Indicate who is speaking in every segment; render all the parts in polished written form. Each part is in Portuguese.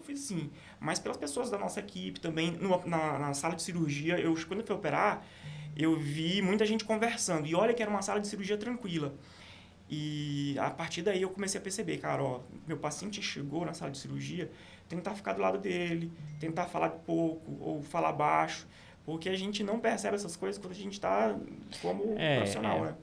Speaker 1: fui assim. Mas pelas pessoas da nossa equipe também, na sala de cirurgia, quando eu fui operar, eu vi muita gente conversando. E olha que era uma sala de cirurgia tranquila. E a partir daí eu comecei a perceber, cara, ó, meu paciente chegou na sala de cirurgia, tentar ficar do lado dele, tentar falar pouco ou falar baixo, porque a gente não percebe essas coisas quando a gente está como profissional, né?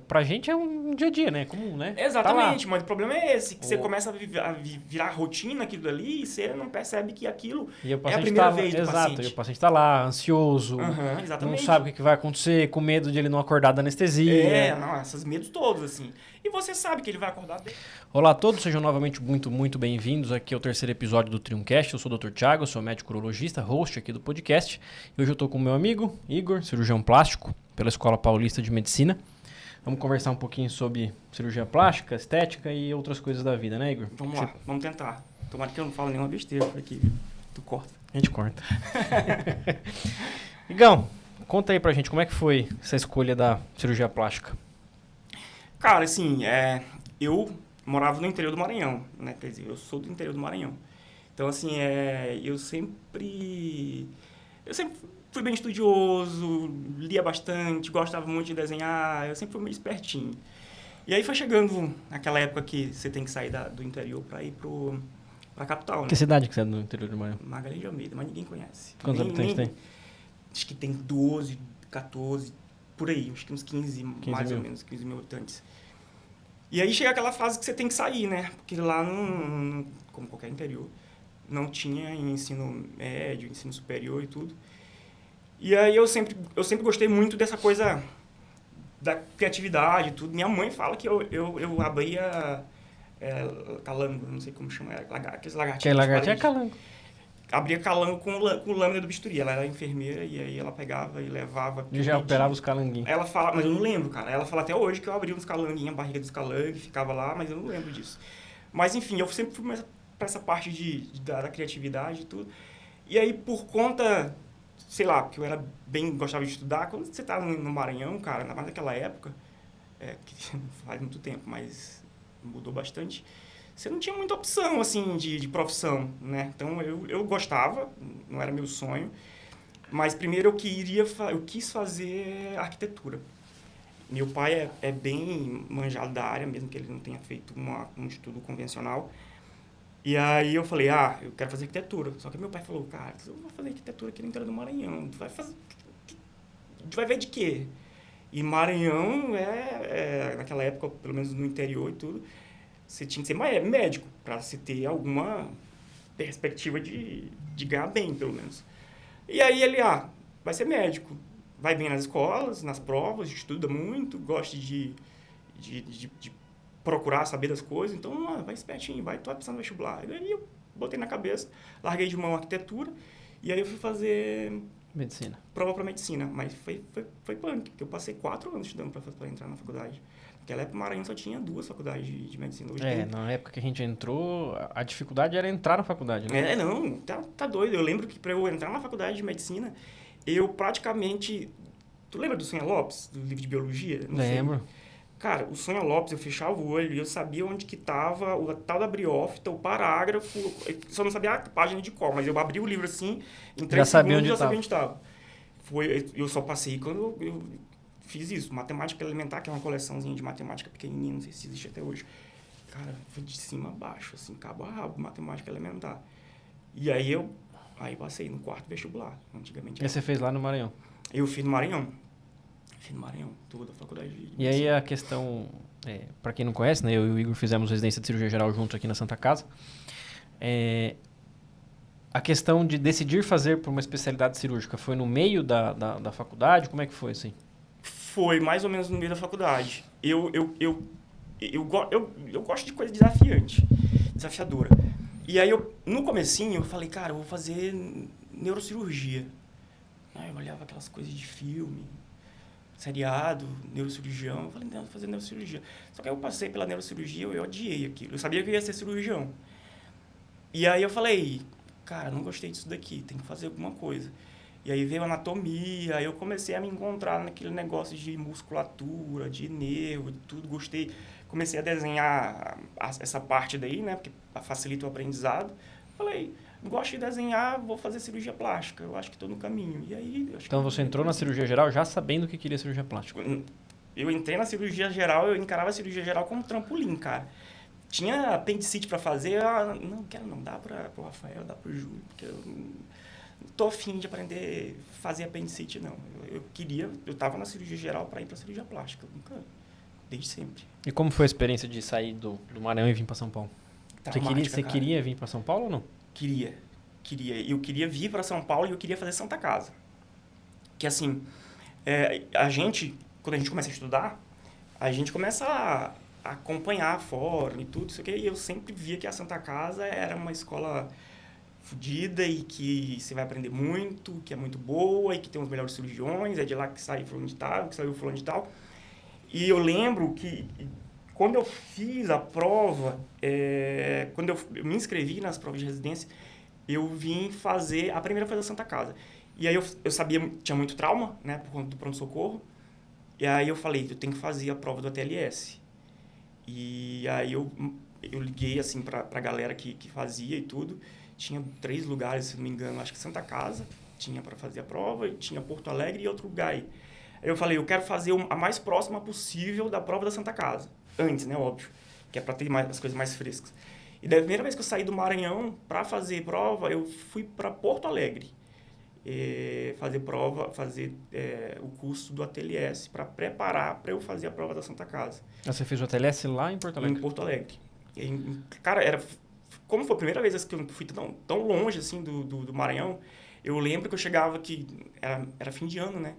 Speaker 2: Pra gente é um dia a dia, né? Comum, né?
Speaker 1: Exatamente,
Speaker 2: Tá
Speaker 1: mas o problema é esse, que você começa a virar rotina aquilo ali e você não percebe que aquilo é a primeira vez do paciente.
Speaker 2: E o paciente tá lá, ansioso, não sabe o que vai acontecer, com medo de ele não acordar da anestesia.
Speaker 1: Esses medos todos, assim. E você sabe que ele vai acordar bem.
Speaker 2: Olá a todos, sejam novamente muito bem-vindos. Aqui é o terceiro episódio do Triuncast. Eu sou o Dr. Thiago, sou médico urologista, host aqui do podcast. E hoje eu tô com o meu amigo Igor, cirurgião plástico pela Escola Paulista de Medicina. Vamos conversar um pouquinho sobre cirurgia plástica, estética e outras coisas da vida, né, Igor?
Speaker 1: Vamos lá, vamos tentar. Tomara que eu não fale nenhuma besteira aqui. Tu corta.
Speaker 2: A gente corta. Igão, conta aí pra gente como é que foi essa escolha da cirurgia plástica.
Speaker 1: Cara, assim, eu morava no interior do Maranhão, né? Quer dizer, eu sou do interior do Maranhão. Então, assim, eu sempre fui bem estudioso, lia bastante, gostava muito de desenhar, eu sempre fui meio espertinho. E aí foi chegando aquela época que você tem que sair do interior para ir pra capital, né?
Speaker 2: Que cidade que você é do interior do Maranhão?
Speaker 1: Magalhães de Almeida, mas ninguém conhece.
Speaker 2: Quantos habitantes tem?
Speaker 1: Acho que tem 12, 14, por aí, acho que uns 15 mais
Speaker 2: mil.
Speaker 1: ou menos, 15 mil habitantes. E aí chega aquela fase que você tem que sair, né? Porque lá, como qualquer interior, não tinha ensino médio, ensino superior e tudo. E aí eu sempre gostei muito dessa coisa da criatividade e tudo. Minha mãe fala que eu abria calango, não sei como chama, aqueles lagartixos.
Speaker 2: Que lagartixa é calango.
Speaker 1: Abria calango com lâmina do bisturi. Ela era enfermeira e aí ela pegava e levava...
Speaker 2: E já operava os calanguinhos.
Speaker 1: Ela fala, mas eu não lembro, cara. Ela fala até hoje que eu abria uns calanguinhos, a barriga dos calangues, ficava lá, mas eu não lembro disso. Mas enfim, eu sempre fui pra essa parte da criatividade e tudo. E aí, por conta... sei lá, porque eu gostava de estudar. Quando você tá no Maranhão, cara, ainda mais naquela época, que faz muito tempo, mas mudou bastante, você não tinha muita opção, assim, de profissão, né? Então, eu gostava, não era meu sonho, mas primeiro eu quis fazer arquitetura. Meu pai é bem manjado da área, mesmo que ele não tenha feito um estudo convencional. E aí eu falei, eu quero fazer arquitetura. Só que meu pai falou, cara, eu vou fazer arquitetura aqui no interior do Maranhão. Tu vai ver de quê? E Maranhão naquela época, pelo menos no interior e tudo, você tinha que ser médico para se ter alguma perspectiva de ganhar bem, pelo menos. E aí ele, vai ser médico. Vai bem nas escolas, nas provas, estuda muito, gosta de procurar saber das coisas, então vai espertinho, vai, tô precisando do vestibular. E aí eu botei na cabeça, larguei de mão a arquitetura, e aí eu fui fazer...
Speaker 2: medicina.
Speaker 1: Prova para medicina, mas foi punk, porque eu passei 4 anos estudando para entrar na faculdade. Naquela época, o Maranhão só tinha 2 faculdades de medicina. Hoje
Speaker 2: na época que a gente entrou, a dificuldade era entrar na faculdade, né?
Speaker 1: Não, tá doido. Eu lembro que para eu entrar na faculdade de medicina, eu praticamente... Tu lembra do Sonha Lopes, do livro de biologia?
Speaker 2: Lembro.
Speaker 1: Cara, o Sonha Lopes, eu fechava o olho e eu sabia onde que tava o tal da briófita, o parágrafo, eu só não sabia a página de cor, mas eu abri o livro assim, em 3 segundos já sabia onde tava. Eu só passei quando eu fiz isso. Matemática Elementar, que é uma coleçãozinha de matemática pequenininha, não sei se existe até hoje. Cara, foi de cima a baixo, assim, cabo a rabo, Matemática Elementar. E aí eu passei no 4º vestibular, antigamente.
Speaker 2: E você fez lá no Maranhão?
Speaker 1: Eu fiz no Maranhão. Toda a faculdade de medicina.
Speaker 2: E aí a questão, para quem não conhece, né, eu e o Igor fizemos residência de cirurgia geral juntos aqui na Santa Casa. A questão de decidir fazer por uma especialidade cirúrgica foi no meio da faculdade? Como é que foi, assim?
Speaker 1: Foi mais ou menos no meio da faculdade. Eu gosto de coisa desafiadora. E aí, no comecinho, eu falei, cara, eu vou fazer neurocirurgia. Aí eu olhava aquelas coisas de filme, seriado, neurocirurgião. Eu falei, não, vou fazer neurocirurgia. Só que aí eu passei pela neurocirurgia, eu odiei aquilo. Eu sabia que eu ia ser cirurgião. E aí eu falei, cara, não gostei disso daqui, tem que fazer alguma coisa. E aí veio anatomia, aí eu comecei a me encontrar naquele negócio de musculatura, de nervo, de tudo, gostei. Comecei a desenhar essa parte daí, né, porque facilita o aprendizado. Falei, gosto de desenhar, vou fazer cirurgia plástica. Eu acho que estou no caminho. E aí...
Speaker 2: Então você entrou na cirurgia geral já sabendo que queria cirurgia plástica?
Speaker 1: Eu entrei na cirurgia geral, eu encarava a cirurgia geral como trampolim, cara. Tinha apendicite para fazer, não quero não, dá para o Rafael, dá para o Júlio, porque eu não tô afim de aprender a fazer apendicite, não. Eu tava na cirurgia geral para ir para cirurgia plástica, nunca, desde sempre.
Speaker 2: E como foi a experiência de sair do Maranhão e vir para São Paulo? Você queria vir para São Paulo ou não?
Speaker 1: Queria. Eu queria vir para São Paulo e eu queria fazer Santa Casa. Que assim, quando a gente começa a estudar, a gente começa a acompanhar fora e tudo isso aqui, e eu sempre via que a Santa Casa era uma escola fodida e que você vai aprender muito, que é muito boa e que tem os melhores cirurgiões, é de lá que sai fulano de tal, que saiu fulano de tal. E eu lembro que quando eu fiz a prova, quando eu me inscrevi nas provas de residência, eu vim fazer, a primeira foi da Santa Casa. E aí eu sabia, tinha muito trauma, né, por conta do pronto-socorro, e aí eu falei, eu tenho que fazer a prova do ATLS. E aí eu liguei assim pra galera que fazia e tudo. Tinha 3 lugares, se não me engano, acho que Santa Casa tinha para fazer a prova, e tinha Porto Alegre e outro lugar aí. Aí eu falei, eu quero fazer a mais próxima possível da prova da Santa Casa. Antes, né, óbvio, que é para ter as coisas mais frescas. E da primeira vez que eu saí do Maranhão para fazer prova, eu fui para Porto Alegre. Fazer o curso do ATLS para preparar para eu fazer a prova da Santa Casa.
Speaker 2: Você fez o ATLS lá em Porto Alegre?
Speaker 1: Em Porto Alegre. Cara, como foi a primeira vez que eu fui tão longe assim do Maranhão, eu lembro que eu chegava aqui, era fim de ano, né?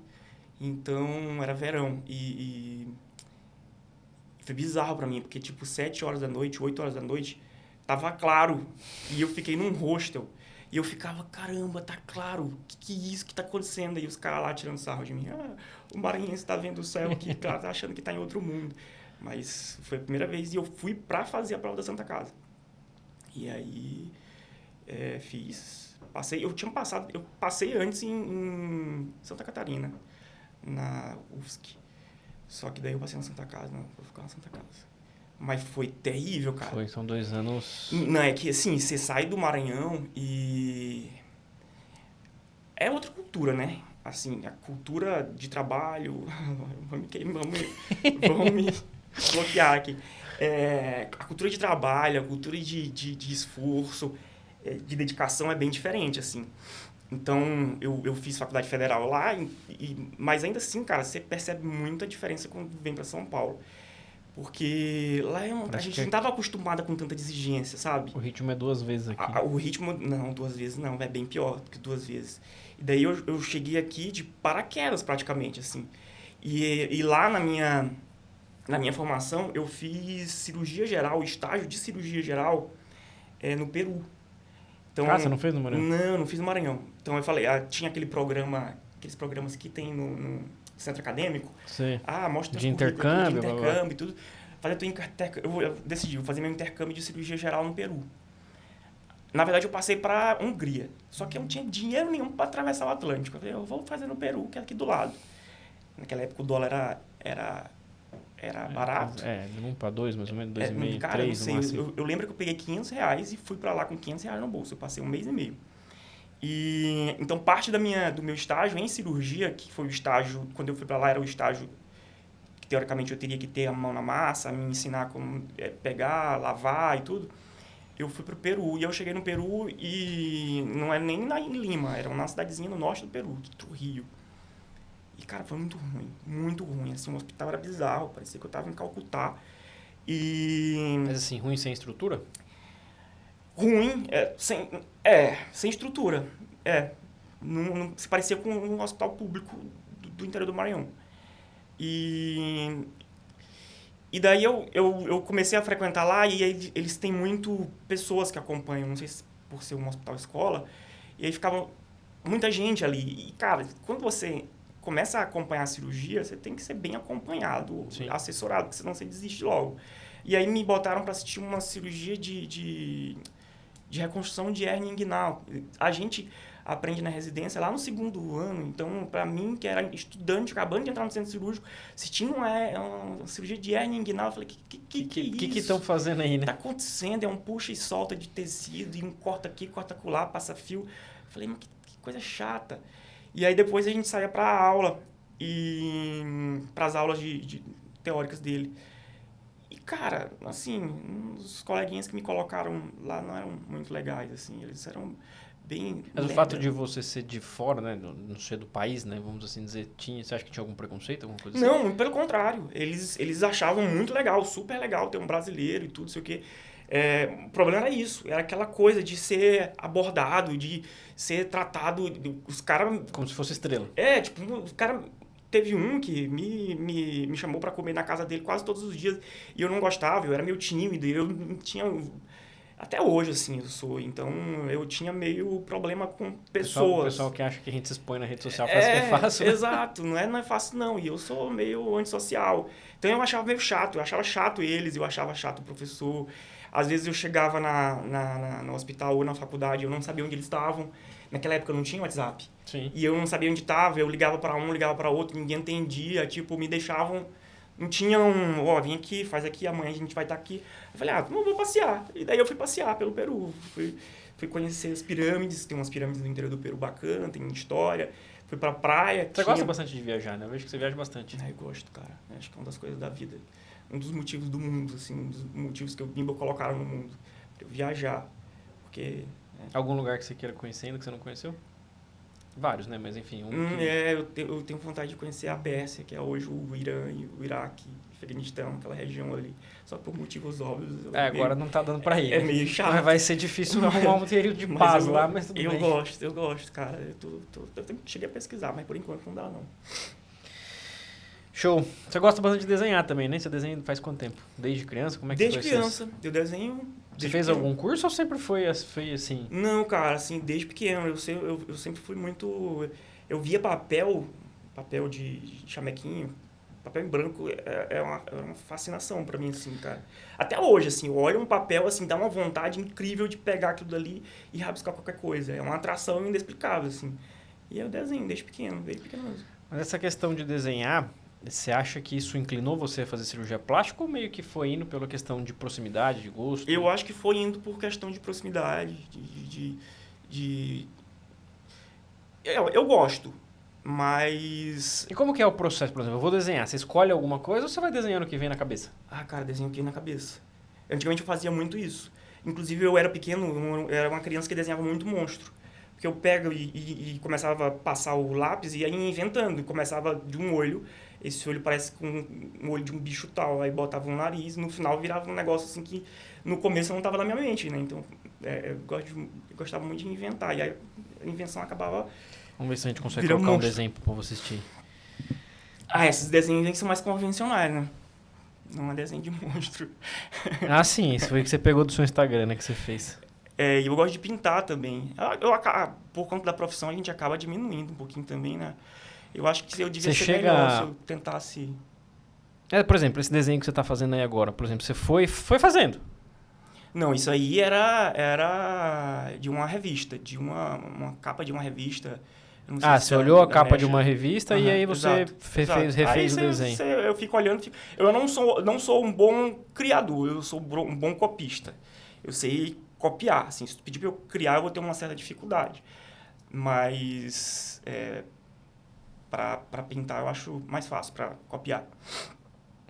Speaker 1: Então era verão e foi bizarro para mim, porque tipo 7 horas da noite, 8 horas da noite, tava claro e eu fiquei num hostel. E eu ficava, caramba, tá claro, que é isso que tá acontecendo? E os caras lá tirando sarro de mim. O maranhense tá vendo o céu aqui, tá achando que tá em outro mundo. Mas foi a primeira vez e eu fui pra fazer a prova da Santa Casa. E aí, eu passei antes em Santa Catarina, na UFSC. Só que daí eu passei na Santa Casa, não, vou ficar na Santa Casa. Mas foi terrível, cara.
Speaker 2: São 2 anos...
Speaker 1: Não, é que assim, você sai do Maranhão e... É outra cultura, né? Assim, a cultura de trabalho... Vamos me bloquear aqui. A cultura de trabalho, a cultura de esforço, de dedicação é bem diferente, assim. Então, eu fiz faculdade federal lá, mas ainda assim, cara, você percebe muita diferença quando vem para São Paulo. Porque lá a gente não estava acostumada com tanta exigência, sabe?
Speaker 2: O ritmo é 2 vezes aqui.
Speaker 1: O ritmo, não, 2 vezes não, é bem pior do que 2 vezes. E daí eu cheguei aqui de paraquedas praticamente, assim. E lá na minha formação, eu fiz cirurgia geral, estágio de cirurgia geral no Peru. Então,
Speaker 2: você não fez no Maranhão?
Speaker 1: Não fiz no Maranhão. Então eu falei, tinha aqueles programas que tem no centro acadêmico.
Speaker 2: Sim.
Speaker 1: Mostra
Speaker 2: de intercâmbio,
Speaker 1: e tudo. Eu decidi, vou fazer meu intercâmbio de cirurgia geral no Peru. Na verdade, eu passei para Hungria. Só que eu não tinha dinheiro nenhum para atravessar o Atlântico. Eu falei, eu vou fazer no Peru, que é aqui do lado. Naquela época o dólar era barato.
Speaker 2: De 1 para 2, mais ou menos, 2,5,
Speaker 1: cara,
Speaker 2: 3
Speaker 1: não sei, eu lembro que eu peguei R$500 e fui para lá com R$500 no bolso. Eu passei 1 mês e meio. E então parte do meu estágio em cirurgia, que foi o estágio, quando eu fui para lá era o estágio que teoricamente eu teria que ter a mão na massa, me ensinar como pegar, lavar e tudo. Eu fui pro Peru e eu cheguei no Peru e não é nem em Lima, era uma cidadezinha no norte do Peru, Trujillo. E cara, foi muito ruim, assim, o hospital era bizarro, parecia que eu tava em Calcutá.
Speaker 2: Mas assim, ruim sem estrutura?
Speaker 1: Ruim, sem estrutura. Não se parecia com um hospital público do interior do Maranhão. E daí eu comecei a frequentar lá e aí eles têm muito pessoas que acompanham, não sei se por ser um hospital escola, e aí ficava muita gente ali. E, cara, quando você começa a acompanhar a cirurgia, você tem que ser bem acompanhado,
Speaker 2: Sim.
Speaker 1: assessorado, porque senão você desiste logo. E aí me botaram para assistir uma cirurgia de reconstrução de hérnia inguinal. A gente aprende na residência lá no 2º ano. Então, para mim, que era estudante, acabando de entrar no centro cirúrgico, assistindo uma cirurgia de hérnia inguinal, eu falei, que é isso?
Speaker 2: O que estão fazendo aí, né?
Speaker 1: Tá acontecendo? É um puxa e solta de tecido, e um corta aqui, corta acolá, passa fio. Eu falei, mas que coisa chata. E aí, depois a gente saía para a aula, para as aulas de teóricas dele. E, cara, assim, os coleguinhas que me colocaram lá não eram muito legais, assim, eles eram bem...
Speaker 2: Mas o fato de você ser de fora, né, não ser do país, né, vamos assim dizer, você acha que tinha algum preconceito, alguma coisa assim?
Speaker 1: Não, pelo contrário, eles achavam muito legal, super legal ter um brasileiro e tudo, sei o quê. O problema era isso, era aquela coisa de ser abordado, de ser tratado, os caras...
Speaker 2: Como se fosse estrela.
Speaker 1: Tipo, os caras... Teve um que me chamou para comer na casa dele quase todos os dias e eu não gostava, eu era meio tímido, eu não tinha... Até hoje, assim, eu sou. Então, eu tinha meio problema com pessoas.
Speaker 2: O pessoal que acha que a gente se expõe na rede social parece que é fácil. Né?
Speaker 1: Exato, não é fácil não. E eu sou meio antissocial. Então, eu achava meio chato. Eu achava chato eles, eu achava chato o professor. Às vezes, eu chegava no hospital ou na faculdade, eu não sabia onde eles estavam. Naquela época, eu não tinha WhatsApp.
Speaker 2: Sim.
Speaker 1: E eu não sabia onde estava. Eu ligava para um, ligava para outro, ninguém entendia. Tipo, me deixavam... Não tinha vem aqui, faz aqui, amanhã a gente vai estar aqui. Eu falei, não vou passear. E daí eu fui passear pelo Peru. Fui conhecer as pirâmides, tem umas pirâmides no interior do Peru bacana, tem história. Fui pra praia.
Speaker 2: Você gosta bastante de viajar, né? Eu vejo que você viaja bastante.
Speaker 1: Eu gosto, cara. Acho que é uma das coisas da vida. Um dos motivos do mundo, assim, um dos motivos que me colocaram no mundo. Eu viajar. Porque...
Speaker 2: Algum lugar que você queira conhecer ainda que você não conheceu? Vários, né? Mas enfim...
Speaker 1: Eu tenho vontade de conhecer a Pérsia, que é hoje o Irã e o Iraque, Afeganistão, aquela região ali. Só por motivos óbvios.
Speaker 2: Agora não tá dando pra ir.
Speaker 1: É meio chato.
Speaker 2: Mas vai ser difícil arrumar um período de paz lá, mas tudo bem.
Speaker 1: Eu gosto, cara. Eu cheguei a pesquisar, mas por enquanto não dá, não.
Speaker 2: Show. Você gosta bastante de desenhar também, né? Você desenha faz quanto tempo? Desde criança? Como é que
Speaker 1: Desde criança. Eu desenho...
Speaker 2: Você fez algum curso ou sempre foi assim?
Speaker 1: Não, cara, assim, desde pequeno. Eu sempre fui muito... Eu via papel de chamequinho, papel em branco, é uma fascinação pra mim, assim, cara. Até hoje, assim, eu olho um papel, assim, dá uma vontade incrível de pegar aquilo dali e rabiscar qualquer coisa. É uma atração inexplicável, assim. E eu desenho desde pequeno mesmo.
Speaker 2: Mas essa questão de desenhar... Você acha que isso inclinou você a fazer cirurgia plástica ou meio que foi indo pela questão de proximidade, de gosto?
Speaker 1: Eu acho que foi indo por questão de proximidade, Eu gosto, mas...
Speaker 2: E como que é o processo, por exemplo? Eu vou desenhar. Você escolhe alguma coisa ou você vai desenhando o que vem na cabeça?
Speaker 1: Cara, desenho o que vem na cabeça. Antigamente eu fazia muito isso. Inclusive eu era pequeno, eu era uma criança que desenhava muito monstro. Porque eu pego e começava a passar o lápis e ia inventando. Começava de um olho, esse olho parece com um olho de um bicho tal. Aí botava um nariz, no final virava um negócio assim que no começo não estava na minha mente, né? Então eu gostava muito de inventar. E aí a invenção acabava...
Speaker 2: Vamos ver se a gente consegue colocar um desenho para você assistir.
Speaker 1: Esses desenhos são mais convencionais, né? Não é desenho de monstro.
Speaker 2: Sim, isso foi o que você pegou do seu Instagram, né? Que você fez.
Speaker 1: E eu gosto de pintar também. Por conta da profissão, a gente acaba diminuindo um pouquinho também, né? Eu acho que eu devia ser melhor se eu tentasse...
Speaker 2: Por exemplo, esse desenho que você está fazendo aí agora, por exemplo, você foi fazendo?
Speaker 1: Não, isso aí era de uma revista, de uma capa de uma revista.
Speaker 2: Você olhou a capa de uma revista e aí você refez o desenho.
Speaker 1: Eu fico olhando... Eu não sou um bom criador, eu sou um bom copista. Eu sei... copiar, assim, se tu pedir para eu criar, eu vou ter uma certa dificuldade. Mas para pintar eu acho mais fácil, para copiar.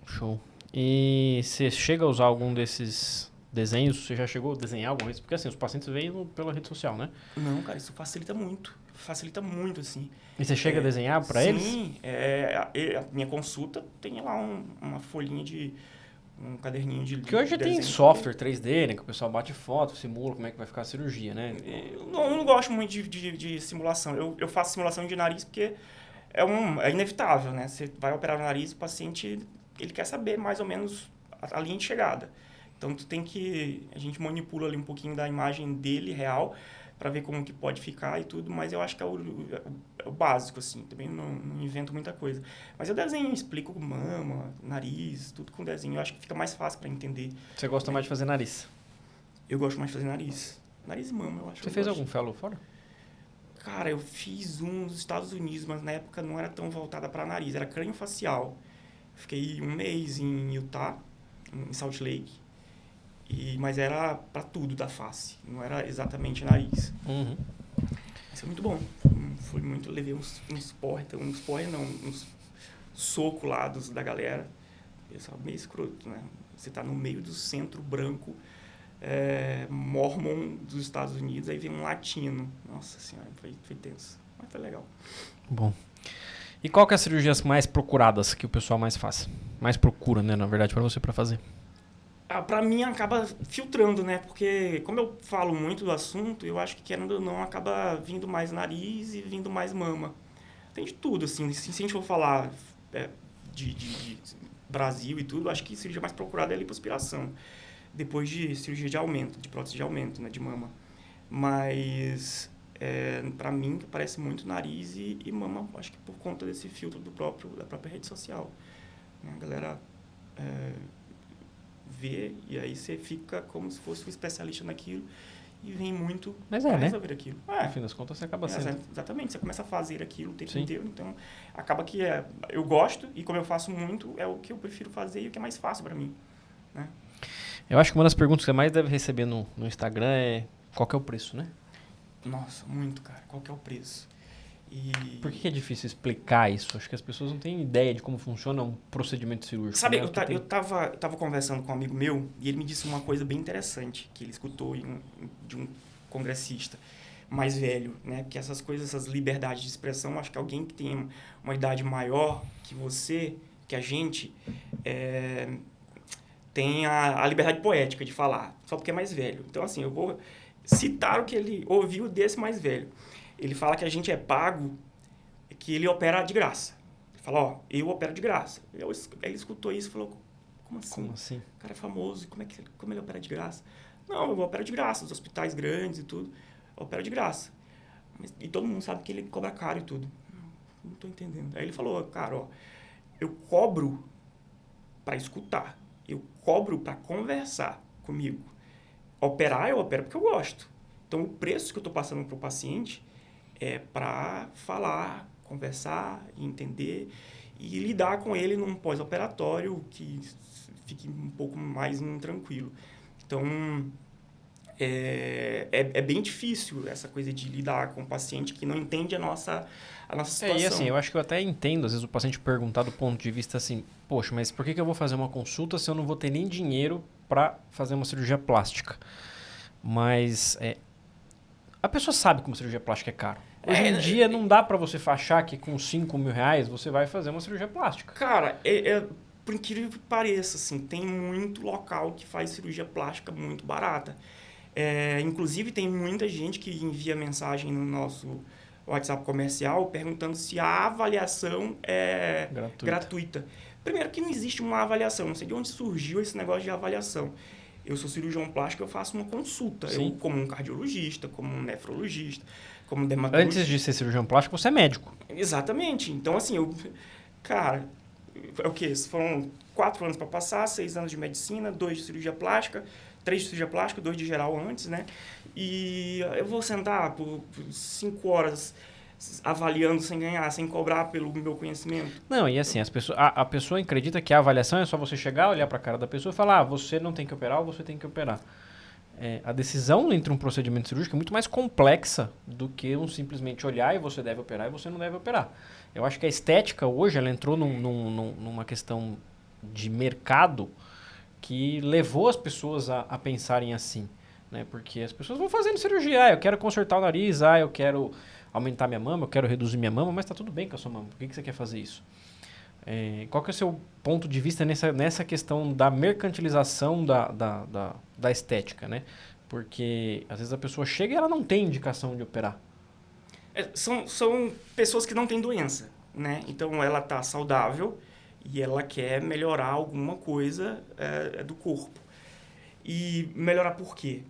Speaker 2: Show. E você chega a usar algum desses desenhos? Você já chegou a desenhar alguma vez? Porque assim, os pacientes vêm pela rede social, né?
Speaker 1: Não, cara, isso facilita muito, assim.
Speaker 2: E você chega a desenhar para eles?
Speaker 1: Sim, a minha consulta tem lá uma folhinha de... um caderninho de...
Speaker 2: Que hoje tem software 3D, né? Que o pessoal bate foto, simula como é que vai ficar a cirurgia, né?
Speaker 1: Eu não gosto muito de simulação. Eu faço simulação de nariz porque é inevitável, né? Você vai operar o nariz, o paciente ele quer saber mais ou menos a linha de chegada. Então, a gente manipula ali um pouquinho da imagem dele real para ver como que pode ficar e tudo, mas eu acho que é o básico, assim. Também não invento muita coisa. Mas eu desenho, explico mama, nariz, tudo com desenho. Eu acho que fica mais fácil para entender.
Speaker 2: Você gosta mais de fazer nariz?
Speaker 1: Eu gosto mais de fazer nariz. Nariz e mama, eu acho.
Speaker 2: Você fez algum fellow fora?
Speaker 1: Cara, eu fiz um nos Estados Unidos, mas na época não era tão voltada para nariz, era crânio-facial. Fiquei um mês em Utah, em Salt Lake, mas era para tudo da face, não era exatamente nariz.
Speaker 2: Uhum.
Speaker 1: Mas foi muito bom, foi muito, levei uns porre não, uns soco lá da galera. Pessoal meio escroto, né? Você tá no meio do centro branco, mormon dos Estados Unidos, aí vem um latino. Nossa senhora, foi tenso, mas foi legal.
Speaker 2: Bom. E qual que é as cirurgias mais procuradas que o pessoal mais faz? Mais procura, né, na verdade, para você para fazer?
Speaker 1: Pra mim acaba filtrando, né? Porque como eu falo muito do assunto, eu acho que querendo ou não acaba vindo mais nariz e vindo mais mama. Tem de tudo, assim. Se a gente for falar de Brasil e tudo, acho que a cirurgia mais procurada é a lipoaspiração. Depois de cirurgia de aumento, de prótese de aumento, né? De mama. Mas, pra mim, parece muito nariz e mama, acho que por conta desse filtro da própria rede social. Né? A galera vê e aí você fica como se fosse um especialista naquilo e vem muito
Speaker 2: para
Speaker 1: resolver aquilo.
Speaker 2: No fim das contas, você acaba sendo.
Speaker 1: Exatamente, você começa a fazer aquilo o tempo inteiro, então acaba que eu gosto e como eu faço muito, é o que eu prefiro fazer e o que é mais fácil para mim. Né?
Speaker 2: Eu acho que uma das perguntas que você mais deve receber no Instagram é qual que é o preço, né?
Speaker 1: Nossa, muito, cara. Qual que é o preço?
Speaker 2: Por que é difícil explicar isso? Acho que as pessoas não têm ideia de como funciona um procedimento cirúrgico.
Speaker 1: Sabe,
Speaker 2: né?
Speaker 1: eu tava conversando com um amigo meu e ele me disse uma coisa bem interessante que ele escutou de um congressista mais velho, né? Porque essas coisas, essas liberdades de expressão, acho que alguém que tem uma idade maior que você, que a gente, tem a liberdade poética de falar, só porque é mais velho. Então, assim, eu vou citar o que ele ouviu desse mais velho. Ele fala que a gente é pago, que ele opera de graça. Ele fala, eu opero de graça. Ele escutou isso e falou, como assim?
Speaker 2: Como assim?
Speaker 1: O cara é famoso, como ele opera de graça? Não, eu opero de graça, os hospitais grandes e tudo, eu opero de graça. E todo mundo sabe que ele cobra caro e tudo. Não estou entendendo. Aí ele falou, cara, eu cobro para escutar, eu cobro para conversar comigo. Operar, eu opero porque eu gosto. Então, o preço que eu estou passando para o paciente é para falar, conversar, entender e lidar com ele num pós-operatório que fique um pouco mais tranquilo. Então, é bem difícil essa coisa de lidar com o paciente que não entende a nossa situação.
Speaker 2: E assim, eu acho que eu até entendo, às vezes, o paciente perguntar do ponto de vista assim, poxa, mas por que eu vou fazer uma consulta se eu não vou ter nem dinheiro para fazer uma cirurgia plástica? Mas a pessoa sabe que uma cirurgia plástica é caro. Hoje em dia não dá para você achar que com 5 mil reais você vai fazer uma cirurgia plástica.
Speaker 1: Cara, por incrível que pareça, assim, tem muito local que faz cirurgia plástica muito barata. Inclusive, tem muita gente que envia mensagem no nosso WhatsApp comercial perguntando se a avaliação é gratuita. Primeiro que não existe uma avaliação, não sei de onde surgiu esse negócio de avaliação. Eu sou cirurgião plástico, eu faço uma consulta.
Speaker 2: Sim.
Speaker 1: Eu, como um cardiologista, como um nefrologista, como um dermatologista.
Speaker 2: Antes de ser cirurgião plástico, você é médico.
Speaker 1: Exatamente. Então, assim, cara, é o quê? Foram 4 anos para passar, 6 anos de medicina, 2 de cirurgia plástica, 3 de cirurgia plástica, 2 de geral antes, né? E eu vou sentar por 5 horas avaliando sem ganhar, sem cobrar pelo meu conhecimento.
Speaker 2: Não, e assim, a pessoa acredita que a avaliação é só você chegar, olhar para a cara da pessoa e falar, você não tem que operar ou você tem que operar. A decisão entre um procedimento cirúrgico é muito mais complexa do que simplesmente olhar e você deve operar e você não deve operar. Eu acho que a estética hoje ela entrou numa questão de mercado que levou as pessoas a pensarem assim. Né? Porque as pessoas vão fazendo cirurgia, eu quero consertar o nariz, eu quero aumentar minha mama, eu quero reduzir minha mama, mas está tudo bem com a sua mama, por que você quer fazer isso? Qual que é o seu ponto de vista nessa questão da mercantilização da estética, né? Porque às vezes a pessoa chega e ela não tem indicação de operar.
Speaker 1: São pessoas que não têm doença, né? Então ela está saudável e ela quer melhorar alguma coisa do corpo. E melhorar por quê?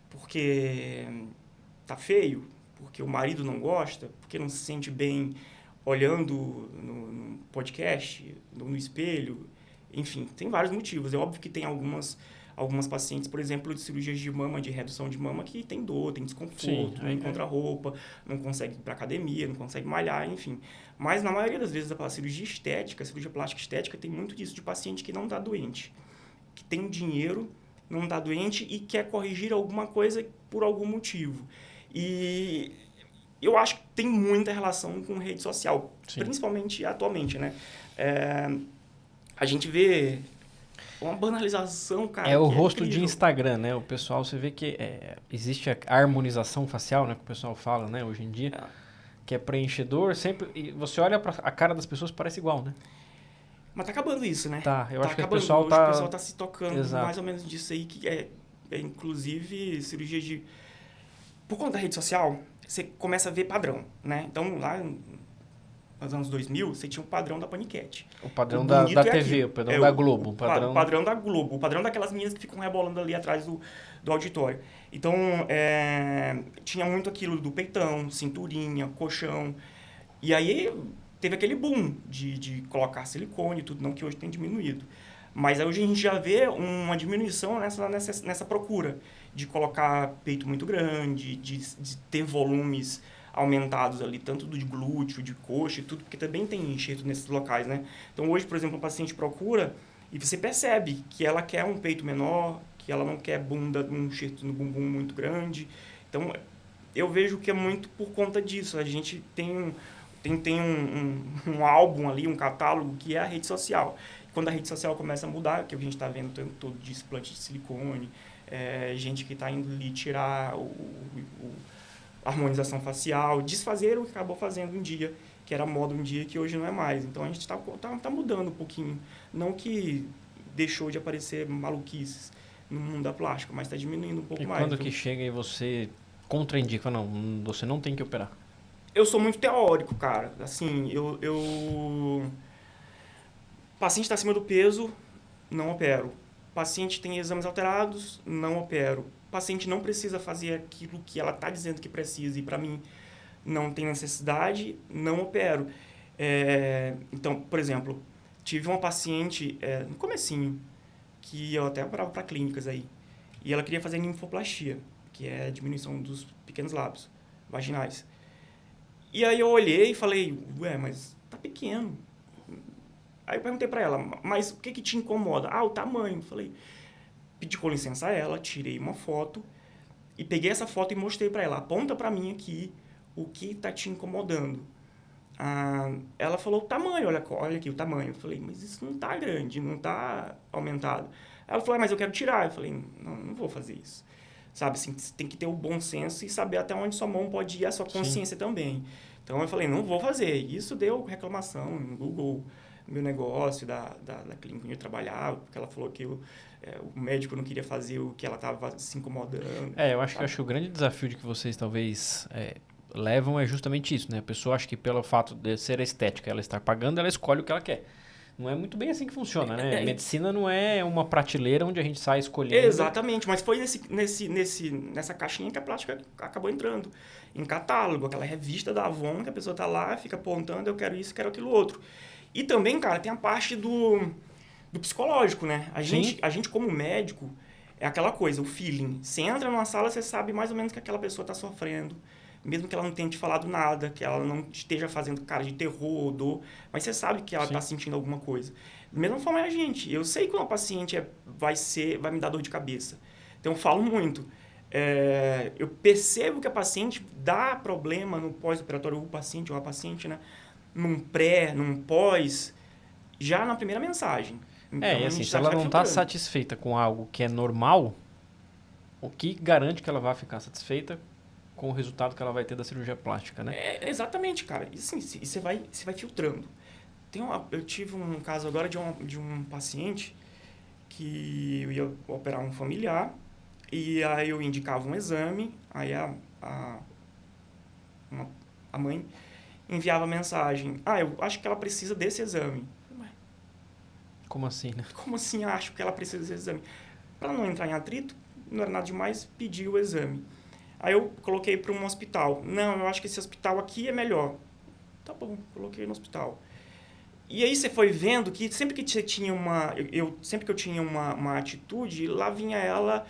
Speaker 1: Porque tá feio? Porque o marido não gosta? Porque não se sente bem olhando no podcast, no espelho? Enfim, tem vários motivos. É óbvio que tem algumas algumas pacientes, por exemplo, de cirurgias de mama, de redução de mama, que tem dor, tem desconforto,
Speaker 2: Sim,
Speaker 1: não encontra roupa, não consegue ir para academia, não consegue malhar, enfim. Mas, na maioria das vezes, a cirurgia estética, a cirurgia plástica estética, tem muito disso, de paciente que não está doente, que tem dinheiro, não está doente e quer corrigir alguma coisa por algum motivo. E eu acho que tem muita relação com rede social,
Speaker 2: Sim.
Speaker 1: principalmente atualmente, né? A gente vê uma banalização, cara.
Speaker 2: É o
Speaker 1: que
Speaker 2: rosto de
Speaker 1: incrível.
Speaker 2: Instagram, né? O pessoal, você vê que existe a harmonização facial, né? Que o pessoal fala, né? Hoje em dia, que é preenchedor, sempre... E você olha pra a cara das pessoas, parece igual, né?
Speaker 1: Mas tá acabando isso, né?
Speaker 2: Tá, eu
Speaker 1: tá
Speaker 2: acho que
Speaker 1: acabando.
Speaker 2: o pessoal
Speaker 1: Hoje
Speaker 2: tá...
Speaker 1: o pessoal tá se tocando
Speaker 2: Exato.
Speaker 1: mais ou menos disso aí, que é inclusive cirurgia de... Por conta da rede social, você começa a ver padrão, né? Então, lá nos anos 2000, você tinha o padrão da paniquete.
Speaker 2: O padrão
Speaker 1: O
Speaker 2: da
Speaker 1: bonito é
Speaker 2: TV,
Speaker 1: aquilo.
Speaker 2: o padrão da Globo.
Speaker 1: O padrão da Globo. O padrão daquelas meninas que ficam rebolando ali atrás do auditório. Então, tinha muito aquilo do peitão, cinturinha, colchão. E aí, teve aquele boom de colocar silicone e tudo, não que hoje tem diminuído. Mas hoje a gente já vê uma diminuição nessa procura de colocar peito muito grande, de ter volumes aumentados ali, tanto de glúteo, de coxa e tudo, porque também tem enxerto nesses locais, né? Então, hoje, por exemplo, um paciente procura e você percebe que ela quer um peito menor, que ela não quer um enxerto no bumbum muito grande. Então, eu vejo que é muito por conta disso. A gente tem um álbum ali, um catálogo, que é a rede social. Quando a rede social começa a mudar, que a gente está vendo o tempo todo de explante de silicone, gente que está indo ali tirar a harmonização facial, desfazer o que acabou fazendo um dia, que era moda um dia, que hoje não é mais. Então, a gente tá mudando um pouquinho. Não que deixou de aparecer maluquices no mundo da plástica, mas está diminuindo um pouco mais.
Speaker 2: E quando que chega e você contraindica, não, você não tem que operar?
Speaker 1: Eu sou muito teórico, cara. Assim, paciente está acima do peso, não opero. Paciente tem exames alterados, não opero. Paciente não precisa fazer aquilo que ela está dizendo que precisa e para mim não tem necessidade, não opero. Então, por exemplo, tive uma paciente no comecinho, que eu até operava para clínicas aí, e ela queria fazer ninfoplastia, que é a diminuição dos pequenos lábios vaginais. E aí eu olhei e falei, mas tá pequeno. Aí eu perguntei pra ela, mas o que te incomoda? O tamanho. Falei, pedi com licença a ela, tirei uma foto e peguei essa foto e mostrei pra ela. Aponta pra mim aqui o que tá te incomodando. Ela falou, o tamanho, olha aqui o tamanho. Eu falei, mas isso não tá grande, não tá aumentado. Ela falou, mas eu quero tirar. Eu falei, não vou fazer isso. Sabe, assim, você tem que ter o bom senso e saber até onde sua mão pode ir, a sua consciência também. Então, eu falei, não vou fazer. Isso deu reclamação no Google, no meu negócio, da clínica onde eu trabalhava, porque ela falou que o médico não queria fazer o que ela estava se incomodando.
Speaker 2: Eu acho que o grande desafio de que vocês talvez levam é justamente isso, né? A pessoa acha que pelo fato de ser estética, ela estar pagando, ela escolhe o que ela quer. Não é muito bem assim que funciona, né? Medicina não é uma prateleira onde a gente sai escolhendo.
Speaker 1: Exatamente, mas foi nessa caixinha que a plástica acabou entrando. Em catálogo, aquela revista da Avon, que a pessoa tá lá, fica apontando, eu quero isso, quero aquilo outro. E também, cara, tem a parte do psicológico, né? A gente, como médico, é aquela coisa, o feeling. Você entra numa sala, você sabe mais ou menos que aquela pessoa tá sofrendo. Mesmo que ela não tenha te falado nada, que ela não esteja fazendo cara de terror ou dor, mas você sabe que ela está sentindo alguma coisa. Da mesma forma é a gente. Eu sei que uma paciente vai me dar dor de cabeça. Então eu falo muito. Eu percebo que a paciente dá problema no pós-operatório, o paciente ou a paciente, né? Num pré, num pós, já na primeira mensagem. Então,
Speaker 2: e assim, se ela não está satisfeita com algo que é normal, o que garante que ela vai ficar satisfeita com o resultado que ela vai ter da cirurgia plástica, né?
Speaker 1: Exatamente, cara. E assim, você vai filtrando. Eu tive um caso agora de um paciente que eu ia operar um familiar e aí eu indicava um exame, aí a mãe enviava mensagem. Eu acho que ela precisa desse exame.
Speaker 2: Como assim, né?
Speaker 1: Como assim acho que ela precisa desse exame? Para não entrar em atrito, não era nada demais, pedir o exame. Aí eu coloquei para um hospital. Não, eu acho que esse hospital aqui é melhor. Tá bom, coloquei no hospital. E aí você foi vendo que sempre que você tinha sempre que eu tinha uma atitude, lá vinha ela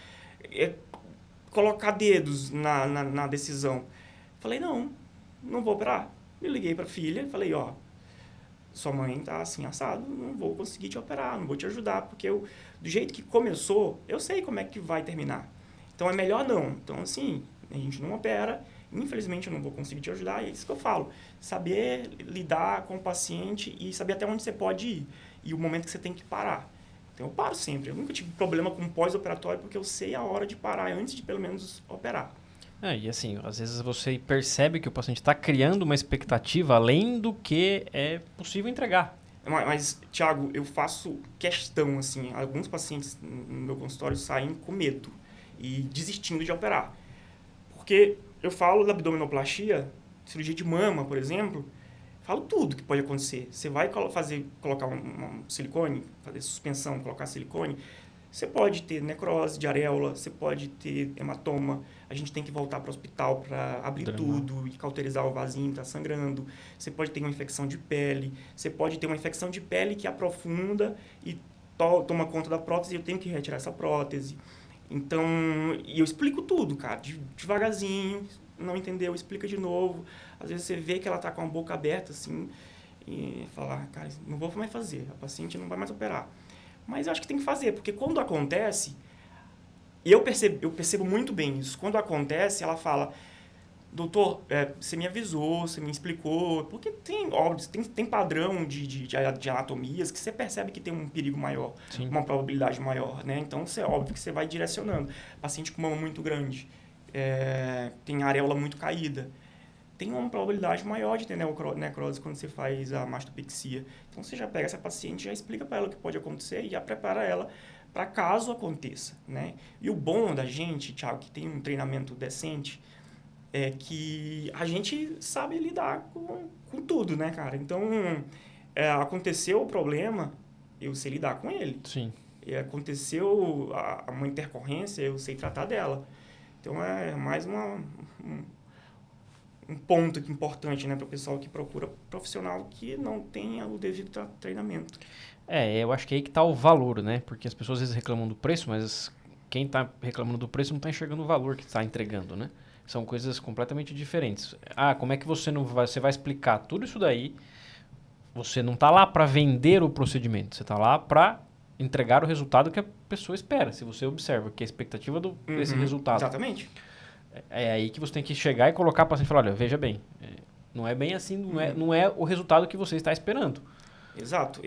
Speaker 1: colocar dedos na decisão. Falei, não vou operar. Eu liguei pra filha, falei, ó, sua mãe tá assim, assado, não vou conseguir te operar, não vou te ajudar, porque do jeito que começou, eu sei como é que vai terminar. Então é melhor não. Então, assim, a gente não opera, infelizmente eu não vou conseguir te ajudar, é isso que eu falo. Saber lidar com o paciente e saber até onde você pode ir e o momento que você tem que parar. Então eu paro sempre. Eu nunca tive problema com pós-operatório porque eu sei a hora de parar antes de pelo menos operar.
Speaker 2: E assim, às vezes você percebe que o paciente está criando uma expectativa além do que é possível entregar.
Speaker 1: Mas, Thiago, eu faço questão, assim, alguns pacientes no meu consultório saem com medo e desistindo de operar. Porque eu falo da abdominoplastia, cirurgia de mama, por exemplo, falo tudo que pode acontecer. Você vai colocar um silicone, fazer suspensão, colocar silicone, você pode ter necrose de areola, você pode ter hematoma, a gente tem que voltar para o hospital para abrir tudo e cauterizar o vasinho que está sangrando. Você pode ter uma infecção de pele, você pode ter uma infecção de pele que aprofunda e toma conta da prótese e eu tenho que retirar essa prótese. Então, e eu explico tudo, cara, devagarzinho, não entendeu, explica de novo. Às vezes você vê que ela está com a boca aberta, assim, e fala, cara, não vou mais fazer, a paciente não vai mais operar. Mas eu acho que tem que fazer, porque quando acontece, eu percebo muito bem isso. Quando acontece, ela fala, doutor, você me avisou, você me explicou, porque tem padrão de anatomias que você percebe que tem um perigo maior,
Speaker 2: Sim.
Speaker 1: Uma probabilidade maior, né? Então, é óbvio que você vai direcionando. Paciente com mama muito grande, tem areola muito caída, tem uma probabilidade maior de ter necrose quando você faz a mastopexia. Então, você já pega essa paciente, já explica para ela o que pode acontecer e já prepara ela para caso aconteça, né? E o bom da gente, Thiago, que tem um treinamento decente, é que a gente sabe lidar com tudo, né, cara? Então, aconteceu o problema, eu sei lidar com ele.
Speaker 2: Sim.
Speaker 1: E aconteceu uma intercorrência, eu sei tratar dela. Então, é mais um ponto importante, né, para o pessoal que procura profissional que não tenha o devido treinamento.
Speaker 2: Eu acho que é aí que está o valor, né? Porque as pessoas às vezes reclamam do preço, mas quem está reclamando do preço não está enxergando o valor que está entregando, né? São coisas completamente diferentes. Como é que você vai explicar tudo isso daí? Você não está lá para vender o procedimento, você está lá para entregar o resultado que a pessoa espera. Se você observa que a expectativa desse resultado...
Speaker 1: Exatamente.
Speaker 2: É aí que você tem que chegar e colocar para o paciente e falar, olha, veja bem, não é bem assim, não é o resultado que você está esperando.
Speaker 1: Exato.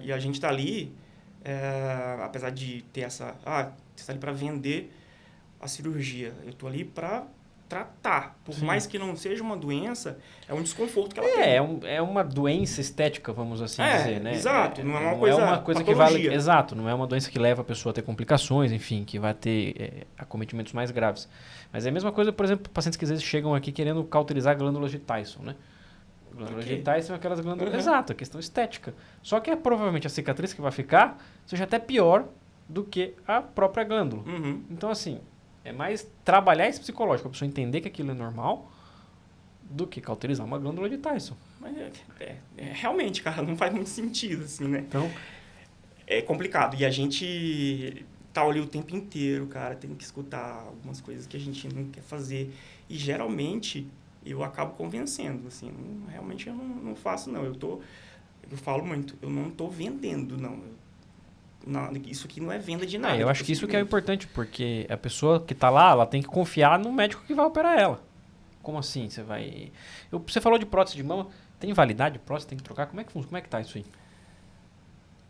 Speaker 1: E a gente está ali, apesar de ter você está ali para vender a cirurgia. Eu estou ali para tratar. Por mais que não seja uma doença, é um desconforto que ela tem.
Speaker 2: É uma doença estética, vamos assim dizer, né?
Speaker 1: Exato. Não é uma coisa
Speaker 2: que vai... Exato, não é uma doença que leva a pessoa a ter complicações, enfim, que vai ter acometimentos mais graves. Mas é a mesma coisa, por exemplo, pacientes que às vezes chegam aqui querendo cauterizar glândulas de Tyson, né? Glândulas de Tyson são aquelas glândulas... Exato, a questão estética. Só que provavelmente a cicatriz que vai ficar seja até pior do que a própria glândula. Então, assim, é mais trabalhar esse psicológico, a pessoa entender que aquilo é normal, do que cauterizar uma glândula de Tyson.
Speaker 1: Mas realmente, cara, não faz muito sentido, assim, né?
Speaker 2: Então...
Speaker 1: É complicado. E a gente tá ali o tempo inteiro, cara, tem que escutar algumas coisas que a gente não quer fazer. E geralmente eu acabo convencendo, assim, realmente eu não faço, não. Eu falo muito, eu não tô vendendo, não. Isso aqui não é venda de nada.
Speaker 2: Eu acho que isso que é importante, porque a pessoa que está lá, ela tem que confiar no médico que vai operar ela. Como assim? Você falou de prótese de mama, tem validade prótese, tem que trocar? Como é que funciona? Como é que tá isso aí?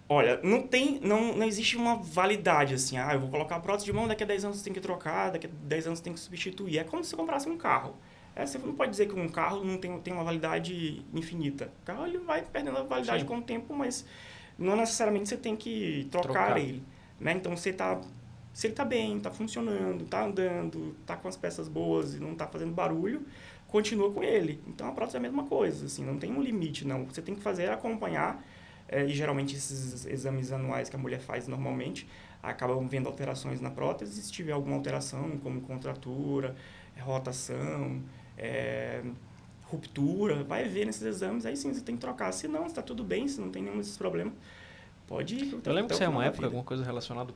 Speaker 1: Olha, não existe uma validade, assim, eu vou colocar a prótese de mão, daqui a 10 anos você tem que trocar, daqui a 10 anos você tem que substituir. É como se você comprasse um carro. Você não pode dizer que um carro não tem uma validade infinita. O carro ele vai perdendo a validade com o tempo, mas não necessariamente você tem que trocar ele. Né? Então, se ele está bem, está funcionando, está andando, está com as peças boas e não está fazendo barulho, continua com ele. Então, a prótese é a mesma coisa, assim, não tem um limite, não. Você tem que fazer acompanhar. E geralmente esses exames anuais que a mulher faz normalmente acabam vendo alterações na prótese. Se tiver alguma alteração, como contratura, rotação, ruptura, vai ver nesses exames, aí sim você tem que trocar. Se não, está tudo bem, se não tem nenhum desses problemas, pode ir.
Speaker 2: Eu lembro que saiu uma época, alguma coisa relacionada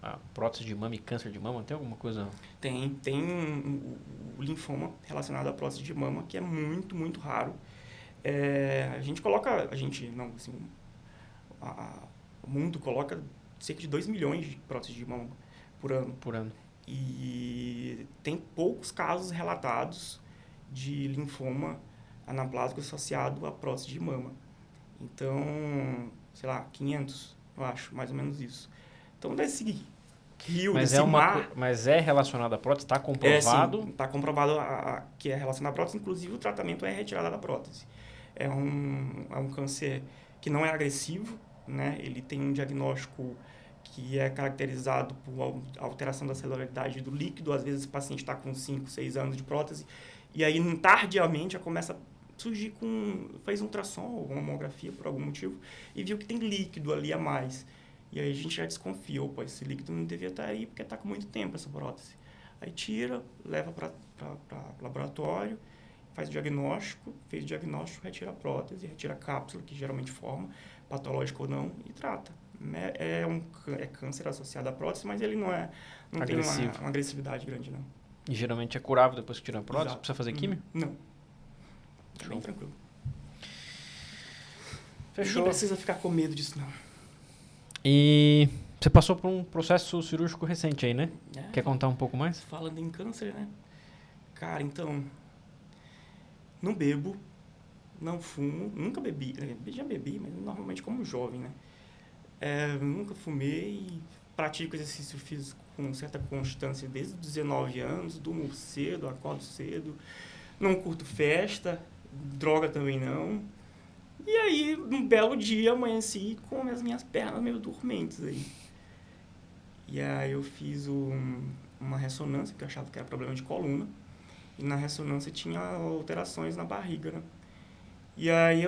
Speaker 2: a prótese de mama e câncer de mama, tem alguma coisa?
Speaker 1: Tem o linfoma relacionado à prótese de mama, que é muito, muito raro. O mundo coloca cerca de 2 milhões de próteses de mama por ano.
Speaker 2: Por ano.
Speaker 1: E tem poucos casos relatados de linfoma anaplásico associado à prótese de mama. Então, sei lá, 500, eu acho, mais ou menos isso. Então, desse rio,
Speaker 2: mas
Speaker 1: desse mar...
Speaker 2: Mas é relacionado à prótese? Está comprovado?
Speaker 1: Sim, está comprovado que é relacionado à prótese, inclusive o tratamento é retirada da prótese. É um câncer que não é agressivo, né? Ele tem um diagnóstico que é caracterizado por alteração da celularidade do líquido. Às vezes o paciente está com 5, 6 anos de prótese e aí tardiamente já começa a surgir fez um ultrassom ou uma mamografia por algum motivo e viu que tem líquido ali a mais. E aí a gente já desconfia, opa, esse líquido não devia estar aí porque está com muito tempo essa prótese. Aí tira, leva para laboratório, faz o diagnóstico, fez o diagnóstico, retira a prótese, retira a cápsula, que geralmente forma, patológico ou não, e trata. É câncer associado à prótese, mas ele não tem uma agressividade grande, não.
Speaker 2: E geralmente é curável depois que tira a prótese?
Speaker 1: Exato.
Speaker 2: Precisa fazer químio?
Speaker 1: Não. É bem tranquilo.
Speaker 2: Fechou.
Speaker 1: Não precisa ficar com medo disso, não.
Speaker 2: E você passou por um processo cirúrgico recente aí, né? Quer contar um pouco mais?
Speaker 1: Falando em câncer, né? Cara, então... Não bebo, não fumo, nunca bebi. Já bebi, mas normalmente como jovem, né? Nunca fumei, pratico exercício físico com certa constância desde os 19 anos, durmo cedo, acordo cedo, não curto festa, droga também não. E aí, um belo dia, amanheci com as minhas pernas meio dormentes aí. E aí eu fiz uma ressonância, que eu achava que era problema de coluna. E na ressonância tinha alterações na barriga, né? E aí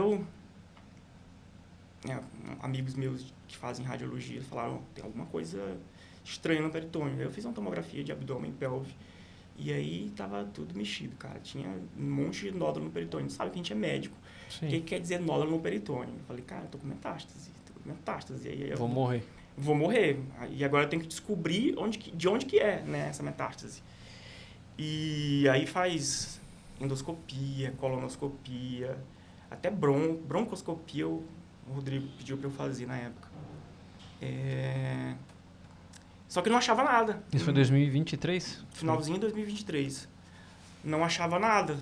Speaker 1: amigos meus que fazem radiologia falaram, tem alguma coisa estranha no peritônio. Aí eu fiz uma tomografia de abdômen e pelve. E aí tava tudo mexido, cara. Tinha um monte de nódulo no peritônio. Sabe que a gente é médico.
Speaker 2: Sim.
Speaker 1: O que quer dizer nódulo no peritônio? Eu falei, cara, eu tô com metástase. E aí
Speaker 2: Vou morrer.
Speaker 1: Vou morrer. E agora eu tenho que descobrir de onde que é, né, essa metástase. E aí faz endoscopia, colonoscopia, até broncoscopia o Rodrigo pediu para eu fazer na época. Só que não achava nada.
Speaker 2: Isso foi 2023?
Speaker 1: Finalzinho de 2023. Não achava nada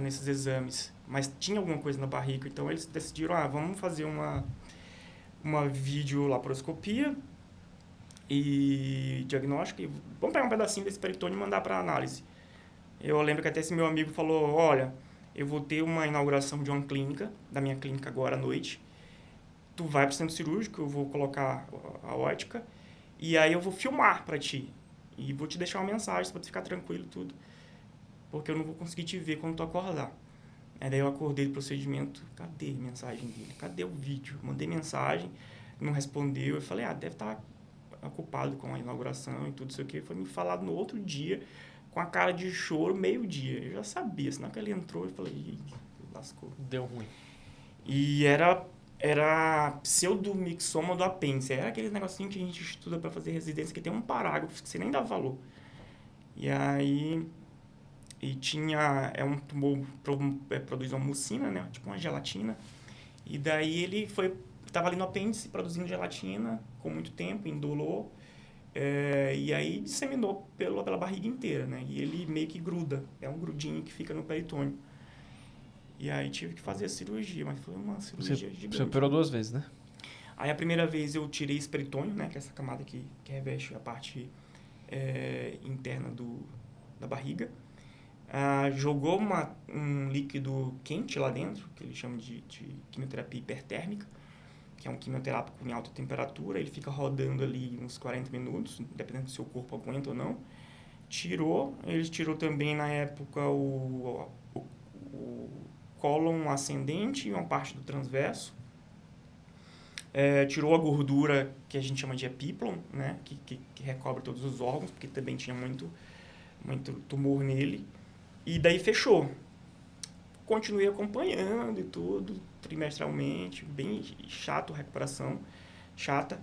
Speaker 1: nesses exames, mas tinha alguma coisa na barriga. Então eles decidiram, vamos fazer uma videolaparoscopia e diagnóstico, e vamos pegar um pedacinho desse peritônio e mandar para análise. Eu lembro que até esse meu amigo falou, olha, eu vou ter uma inauguração de uma clínica, da minha clínica agora à noite, tu vai para o centro cirúrgico, eu vou colocar a ótica, e aí eu vou filmar para ti, e vou te deixar uma mensagem para tu ficar tranquilo tudo, porque eu não vou conseguir te ver quando tu acordar. Aí daí eu acordei do procedimento, cadê a mensagem dele? Cadê o vídeo? Mandei mensagem, não respondeu, eu falei, deve estar ocupado com a inauguração e tudo isso aqui. Foi me falar no outro dia, com a cara de choro, meio-dia. Eu já sabia, senão que ele entrou, eu falei, lascou.
Speaker 2: Deu ruim.
Speaker 1: E era pseudomixoma do apêndice. Era aquele negocinho que a gente estuda para fazer residência, que tem um parágrafo que você nem dá valor. E aí... E tinha... É um tumor, produz uma mucina, né? Tipo uma gelatina. E daí ele estava ali no apêndice, produzindo gelatina, com muito tempo, indolor. E aí disseminou pela barriga inteira, né? E ele meio que gruda. É um grudinho que fica no peritônio. E aí tive que fazer a cirurgia, mas foi uma cirurgia gigante.
Speaker 2: Você operou 2 vezes, né?
Speaker 1: Aí a primeira vez eu tirei esse peritônio, né? Que é essa camada que reveste a parte interna da barriga. Jogou um líquido quente lá dentro, que eles chamam de quimioterapia hipertérmica, que é um quimioterápico em alta temperatura. Ele fica rodando ali uns 40 minutos, dependendo do seu corpo aguenta ou não. Ele tirou também na época o cólon ascendente e uma parte do transverso. Tirou a gordura que a gente chama de epíplon, né? Que recobre todos os órgãos, porque também tinha muito tumor nele. E daí fechou. continuei acompanhando e tudo, trimestralmente, bem chato a recuperação, chata.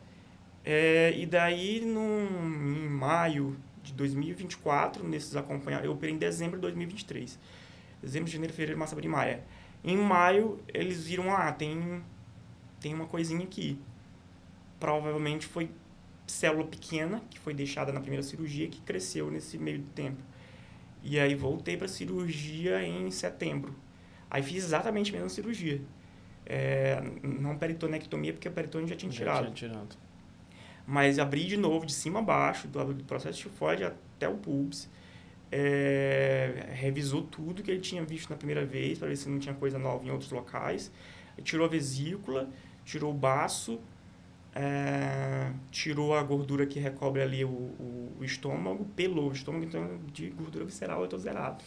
Speaker 1: E daí, em maio de 2024, nesses acompanhamentos, eu operei em dezembro de 2023. Dezembro, janeiro, fevereiro, março, abril e maio. Em maio, eles viram, tem uma coisinha aqui. Provavelmente foi célula pequena, que foi deixada na primeira cirurgia, que cresceu nesse meio do tempo. E aí voltei para cirurgia em setembro. Aí fiz exatamente a mesma cirurgia. Não peritonectomia, porque a peritônio já tinha tirado. Mas abri de novo, de cima a baixo, do processo tifoide até o pubis. Revisou tudo que ele tinha visto na primeira vez, para ver se não tinha coisa nova em outros locais. Tirou a vesícula, tirou o baço, tirou a gordura que recobre ali o estômago, pelou o estômago, então de gordura visceral eu tô zerado.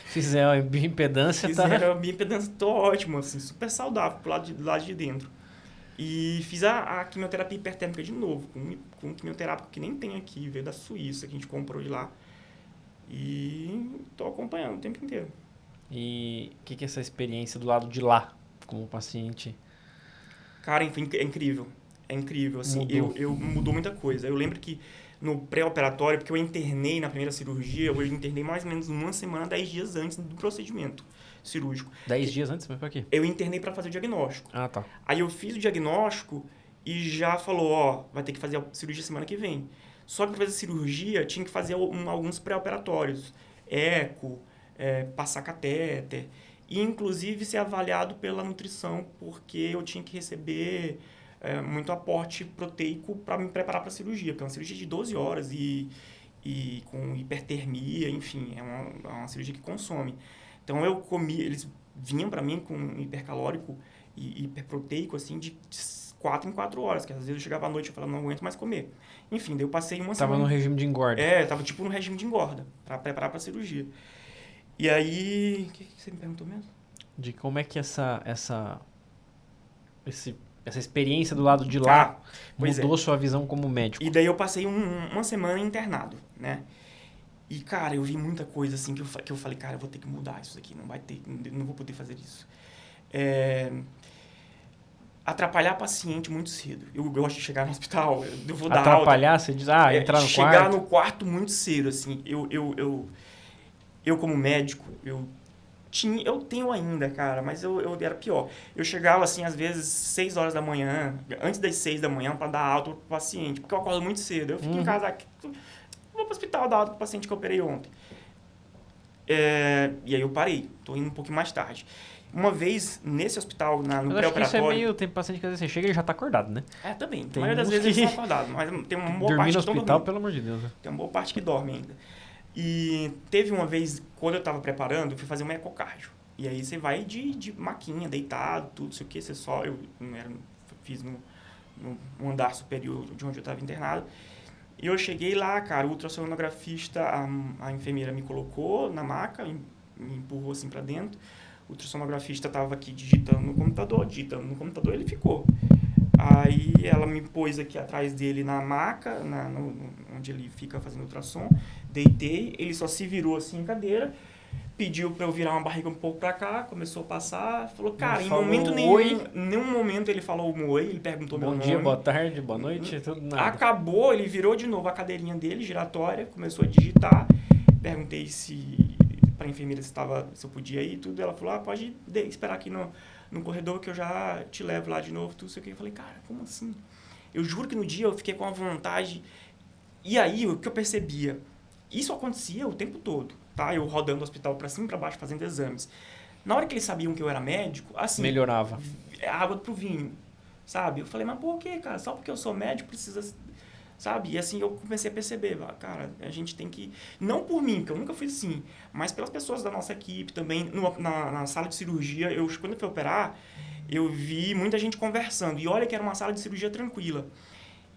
Speaker 2: Fizeram a bioimpedância,
Speaker 1: Fizeram a bioimpedância, tô ótimo, assim, super saudável pro lado de dentro. E fiz a quimioterapia hipertérmica de novo, com um quimioterápico que nem tem aqui, veio da Suíça, que a gente comprou de lá. E tô acompanhando o tempo inteiro.
Speaker 2: E o que é essa experiência do lado de lá, como paciente?
Speaker 1: Cara, enfim, é incrível. É incrível, assim. Mudou muita coisa. Eu lembro que no pré-operatório, porque eu internei na primeira cirurgia, eu internei mais ou menos uma semana, 10 dias antes do procedimento cirúrgico.
Speaker 2: 10 dias antes? Mas pra quê?
Speaker 1: Eu internei para fazer o diagnóstico.
Speaker 2: Ah, tá.
Speaker 1: Aí eu fiz o diagnóstico e já falou, vai ter que fazer a cirurgia semana que vem. Só que para fazer a cirurgia, tinha que fazer alguns pré-operatórios. Eco, passar catéter. E, inclusive, ser avaliado pela nutrição, porque eu tinha que receber muito aporte proteico para me preparar para a cirurgia. Porque é uma cirurgia de 12 horas e com hipertermia, enfim, é uma cirurgia que consome. Então, eu comi, eles vinham para mim com hipercalórico e hiperproteico, assim, de 4 em 4 horas, que às vezes eu chegava à noite e falava, não aguento mais comer. Enfim, daí eu passei uma semana...
Speaker 2: Tava no regime de engorda.
Speaker 1: Tava tipo no regime de engorda, para preparar para a cirurgia. E aí... O que você me perguntou mesmo?
Speaker 2: De como é que essa experiência do lado de lá mudou sua visão como médico?
Speaker 1: E daí eu passei uma semana internado, né? E, cara, eu vi muita coisa assim que eu falei, cara, eu vou ter que mudar isso aqui, não vou poder fazer isso. Atrapalhar paciente muito cedo. Eu gosto de chegar no hospital, eu vou dar
Speaker 2: atrapalhar,
Speaker 1: alta.
Speaker 2: você diz, entrar no quarto.
Speaker 1: Chegar no quarto muito cedo, assim. Eu como médico, eu tenho ainda, cara, mas eu era pior. Eu chegava, assim, às vezes, 6 horas da manhã, antes das 6 da manhã, para dar alta pro paciente, porque eu acordo muito cedo. Eu fico em casa aqui, vou pro hospital dar alta pro paciente que eu operei ontem. E aí eu parei, tô indo um pouquinho mais tarde. Uma vez, nesse hospital, no pré-operatório...
Speaker 2: Isso é meio... Tem paciente que às vezes você chega e ele já tá acordado, né?
Speaker 1: Também. A maioria das vezes eles estão acordados, mas tem uma boa parte que estão
Speaker 2: dormindo no hospital, pelo amor de Deus. Né?
Speaker 1: Tem uma boa parte que dorme ainda. E teve uma vez, quando eu tava preparando, eu fui fazer um ecocardio. E aí você vai de maquinha, deitado, tudo, sei o que, fiz no andar superior de onde eu tava internado. E eu cheguei lá, cara, o ultrassonografista, a enfermeira me colocou na maca, me empurrou assim pra dentro. O ultrassonografista tava aqui digitando no computador, ele ficou. Aí ela me pôs aqui atrás dele na maca, onde ele fica fazendo ultrassom. Deitei, ele só se virou assim em cadeira, pediu pra eu virar uma barriga um pouco pra cá, começou a passar, falou, cara, em momento nenhum momento ele falou um oi, ele perguntou meu nome.
Speaker 2: Bom dia, boa tarde, boa noite, tudo nada.
Speaker 1: Acabou, ele virou de novo a cadeirinha dele, giratória, começou a digitar, perguntei pra enfermeira se eu podia ir e tudo, ela falou, pode esperar aqui no corredor que eu já te levo lá de novo, tudo isso aqui. Eu falei, cara, como assim? Eu juro que no dia eu fiquei com a vontade. E aí, o que eu percebia? Isso acontecia o tempo todo, tá? Eu rodando o hospital pra cima e pra baixo, fazendo exames. Na hora que eles sabiam que eu era médico, assim...
Speaker 2: Melhorava.
Speaker 1: Água pro vinho, sabe? Eu falei, mas por quê, cara? Só porque eu sou médico precisa... Sabe? E assim eu comecei a perceber, cara, a gente tem que... Não por mim, porque eu nunca fui assim, mas pelas pessoas da nossa equipe também. Na sala de cirurgia, quando eu fui operar, eu vi muita gente conversando. E olha que era uma sala de cirurgia tranquila.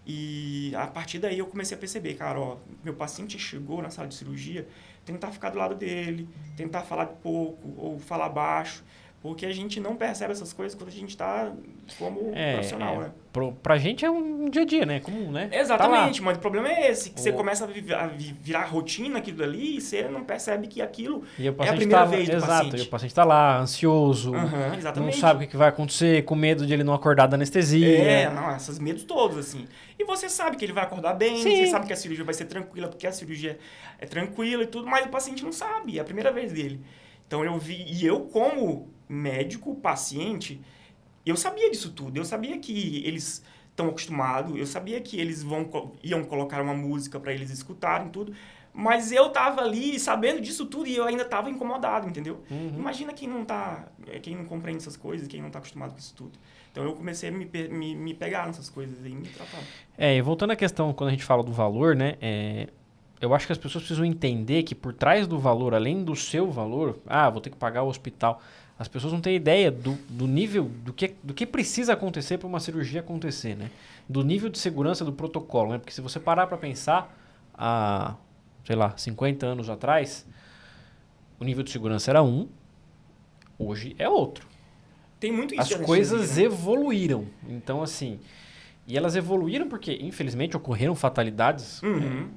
Speaker 1: E a partir daí eu comecei a perceber, cara, meu paciente chegou na sala de cirurgia, tentar ficar do lado dele, tentar falar pouco ou falar baixo, Porque a gente não percebe essas coisas quando a gente está como profissional, né?
Speaker 2: Pra gente é um dia a dia, né? Comum, né?
Speaker 1: Exatamente, mas o problema é esse, que você
Speaker 2: O-
Speaker 1: começa a virar rotina aquilo dali e você não percebe que aquilo
Speaker 2: E o
Speaker 1: é a
Speaker 2: paciente
Speaker 1: primeira
Speaker 2: tá,
Speaker 1: vez do
Speaker 2: exato,
Speaker 1: paciente.
Speaker 2: e o paciente tá lá, ansioso,
Speaker 1: Aham,
Speaker 2: não
Speaker 1: exatamente.
Speaker 2: sabe o que vai acontecer, com medo de ele não acordar da anestesia.
Speaker 1: Não, esses medos todos, assim. E você sabe que ele vai acordar bem,
Speaker 2: Sim.
Speaker 1: você sabe que a cirurgia vai ser tranquila, porque a cirurgia é tranquila e tudo, mas o paciente não sabe, é a primeira vez dele. Então eu como médico, paciente, eu sabia disso tudo. Eu sabia que eles estão acostumados, eu sabia que eles iam colocar uma música para eles escutarem tudo, mas eu tava ali sabendo disso tudo e eu ainda tava incomodado, entendeu? Imagina quem não compreende essas coisas, quem não tá acostumado com isso tudo. Então eu comecei a me pegar nessas coisas e me tratar.
Speaker 2: E voltando à questão, quando a gente fala do valor, né? Eu acho que as pessoas precisam entender que por trás do valor, além do seu valor, vou ter que pagar o hospital, as pessoas não têm ideia do nível, do que precisa acontecer para uma cirurgia acontecer, né? Do nível de segurança do protocolo, né? Porque se você parar para pensar, há, 50 anos atrás, o nível de segurança era um, hoje é outro.
Speaker 1: Tem muito isso
Speaker 2: As
Speaker 1: de
Speaker 2: coisas
Speaker 1: anestesia, né?
Speaker 2: evoluíram. Então, assim... E elas evoluíram porque, infelizmente, ocorreram fatalidades.
Speaker 1: Uhum,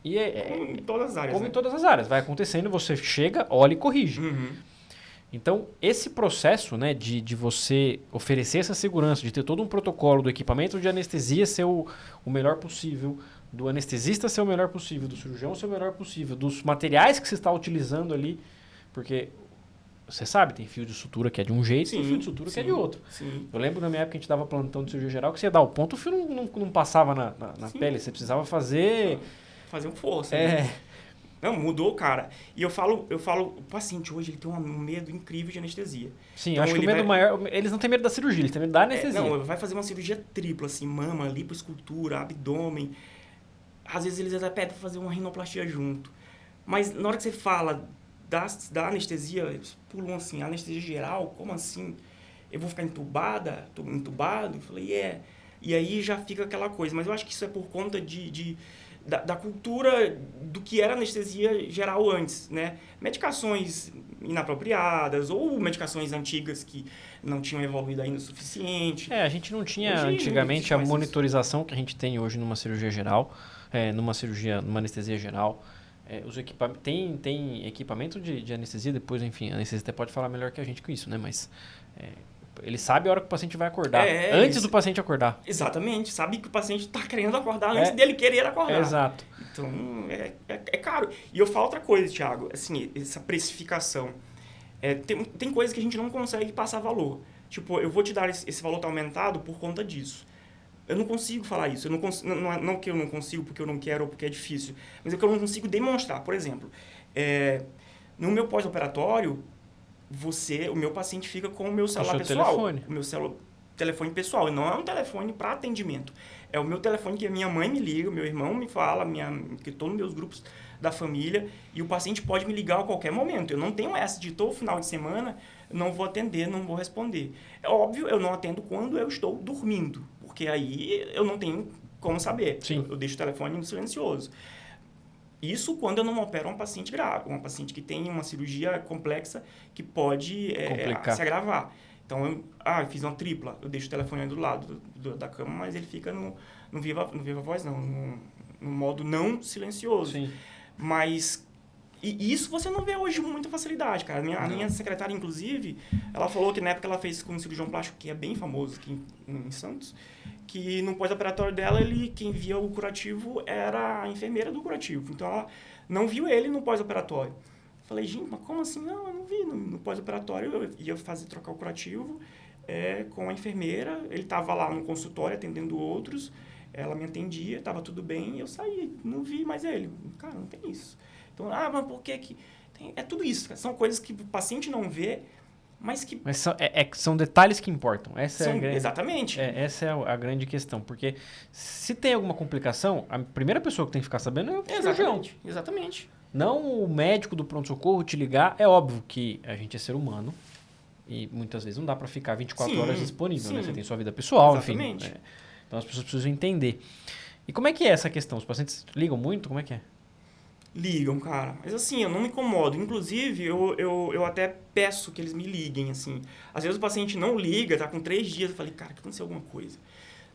Speaker 2: E
Speaker 1: como em todas as áreas,
Speaker 2: como
Speaker 1: né?
Speaker 2: em todas as áreas. Vai acontecendo, você chega, olha e corrige.
Speaker 1: Uhum.
Speaker 2: Então, esse processo, né, de você oferecer essa segurança, de ter todo um protocolo do equipamento de anestesia ser o melhor possível, do anestesista ser o melhor possível, do cirurgião ser o melhor possível, dos materiais que você está utilizando ali, porque você sabe, tem fio de sutura que é de um jeito e tem fio de sutura que é de outro.
Speaker 1: Sim.
Speaker 2: Eu lembro na minha época que a gente dava plantão de cirurgia geral que você ia dar o ponto, o fio não passava na pele, você precisava fazer...
Speaker 1: Fazer um força. Né? Não, mudou, cara. E eu falo, o paciente hoje ele tem um medo incrível de anestesia.
Speaker 2: Sim,
Speaker 1: então,
Speaker 2: eu acho que o medo maior... Eles não têm medo da cirurgia, eles têm medo da anestesia.
Speaker 1: Não, vai fazer uma cirurgia tripla, assim, mama, lipoescultura, abdômen. Às vezes eles até pedem pra fazer uma rinoplastia junto. Mas na hora que você fala da anestesia, eles pulam assim, anestesia geral, como assim? Eu vou ficar entubado? Eu falei, E aí já fica aquela coisa. Mas eu acho que isso é por conta da cultura do que era anestesia geral antes, né? Medicações inapropriadas ou medicações antigas que não tinham evoluído ainda o suficiente.
Speaker 2: A gente não tinha
Speaker 1: Hoje,
Speaker 2: antigamente a
Speaker 1: não existe mais
Speaker 2: monitorização que a gente tem hoje numa cirurgia geral, numa anestesia geral. Tem equipamento de anestesia, depois, enfim, a anestesia até pode falar melhor que a gente com isso, né? Mas ele sabe a hora que o paciente vai acordar, antes do paciente acordar.
Speaker 1: Exatamente, sabe que o paciente está querendo acordar antes dele querer acordar.
Speaker 2: Exato.
Speaker 1: Então, é caro. E eu falo outra coisa, Thiago, assim, essa precificação. Tem coisas que a gente não consegue passar valor. Tipo, eu vou te dar esse valor tá aumentado por conta disso. Eu não consigo falar isso. Eu não que eu não consigo porque eu não quero ou porque é difícil, mas é que eu não consigo demonstrar. Por exemplo, no meu pós-operatório, o meu paciente fica com o meu celular pessoal.
Speaker 2: Telefone.
Speaker 1: O meu telefone pessoal. E não é um telefone para atendimento. É o meu telefone que a minha mãe me liga, meu irmão me fala, que estou nos meus grupos da família, e o paciente pode me ligar a qualquer momento. Eu não tenho essa de todo final de semana, não vou atender, não vou responder. É óbvio, eu não atendo quando eu estou dormindo, porque aí eu não tenho como saber.
Speaker 2: Sim.
Speaker 1: Eu deixo o telefone no silencioso. Isso quando eu não opero um paciente grave, uma paciente que tem uma cirurgia complexa que pode se agravar. Então, eu fiz uma tripla, eu deixo o telefone do lado da cama, mas ele fica no viva voz, não, no modo não silencioso.
Speaker 2: Sim.
Speaker 1: Mas e isso você não vê hoje com muita facilidade, cara. A minha secretária, inclusive, ela falou que na época ela fez com um cirurgião plástico que é bem famoso aqui em Santos, que no pós-operatório dela, quem via o curativo era a enfermeira do curativo. Então, ela não viu ele no pós-operatório. Falei, gente, mas como assim? Não, eu não vi. No pós-operatório, eu ia trocar o curativo com a enfermeira. Ele estava lá no consultório atendendo outros. Ela me atendia, estava tudo bem. Eu saí, não vi mais ele. Cara, não tem isso. Então, mas por que que... É tudo isso, cara. São coisas que o paciente não vê, mas que...
Speaker 2: Mas são detalhes que importam.
Speaker 1: Exatamente.
Speaker 2: Essa é a grande questão. Porque se tem alguma complicação, a primeira pessoa que tem que ficar sabendo é o cirurgião.
Speaker 1: Exatamente.
Speaker 2: Não o médico do pronto-socorro te ligar. É óbvio que a gente é ser humano e muitas vezes não dá para ficar 24 horas disponível, né? Você tem sua vida pessoal,
Speaker 1: exatamente.
Speaker 2: Enfim. Então as pessoas precisam entender. E como é que é essa questão? Os pacientes ligam muito? Como é que é?
Speaker 1: Ligam, cara. Mas assim, eu não me incomodo. Inclusive, eu até peço que eles me liguem, assim. Às vezes o paciente não liga, tá com 3 dias. Eu falei, cara, que aconteceu alguma coisa.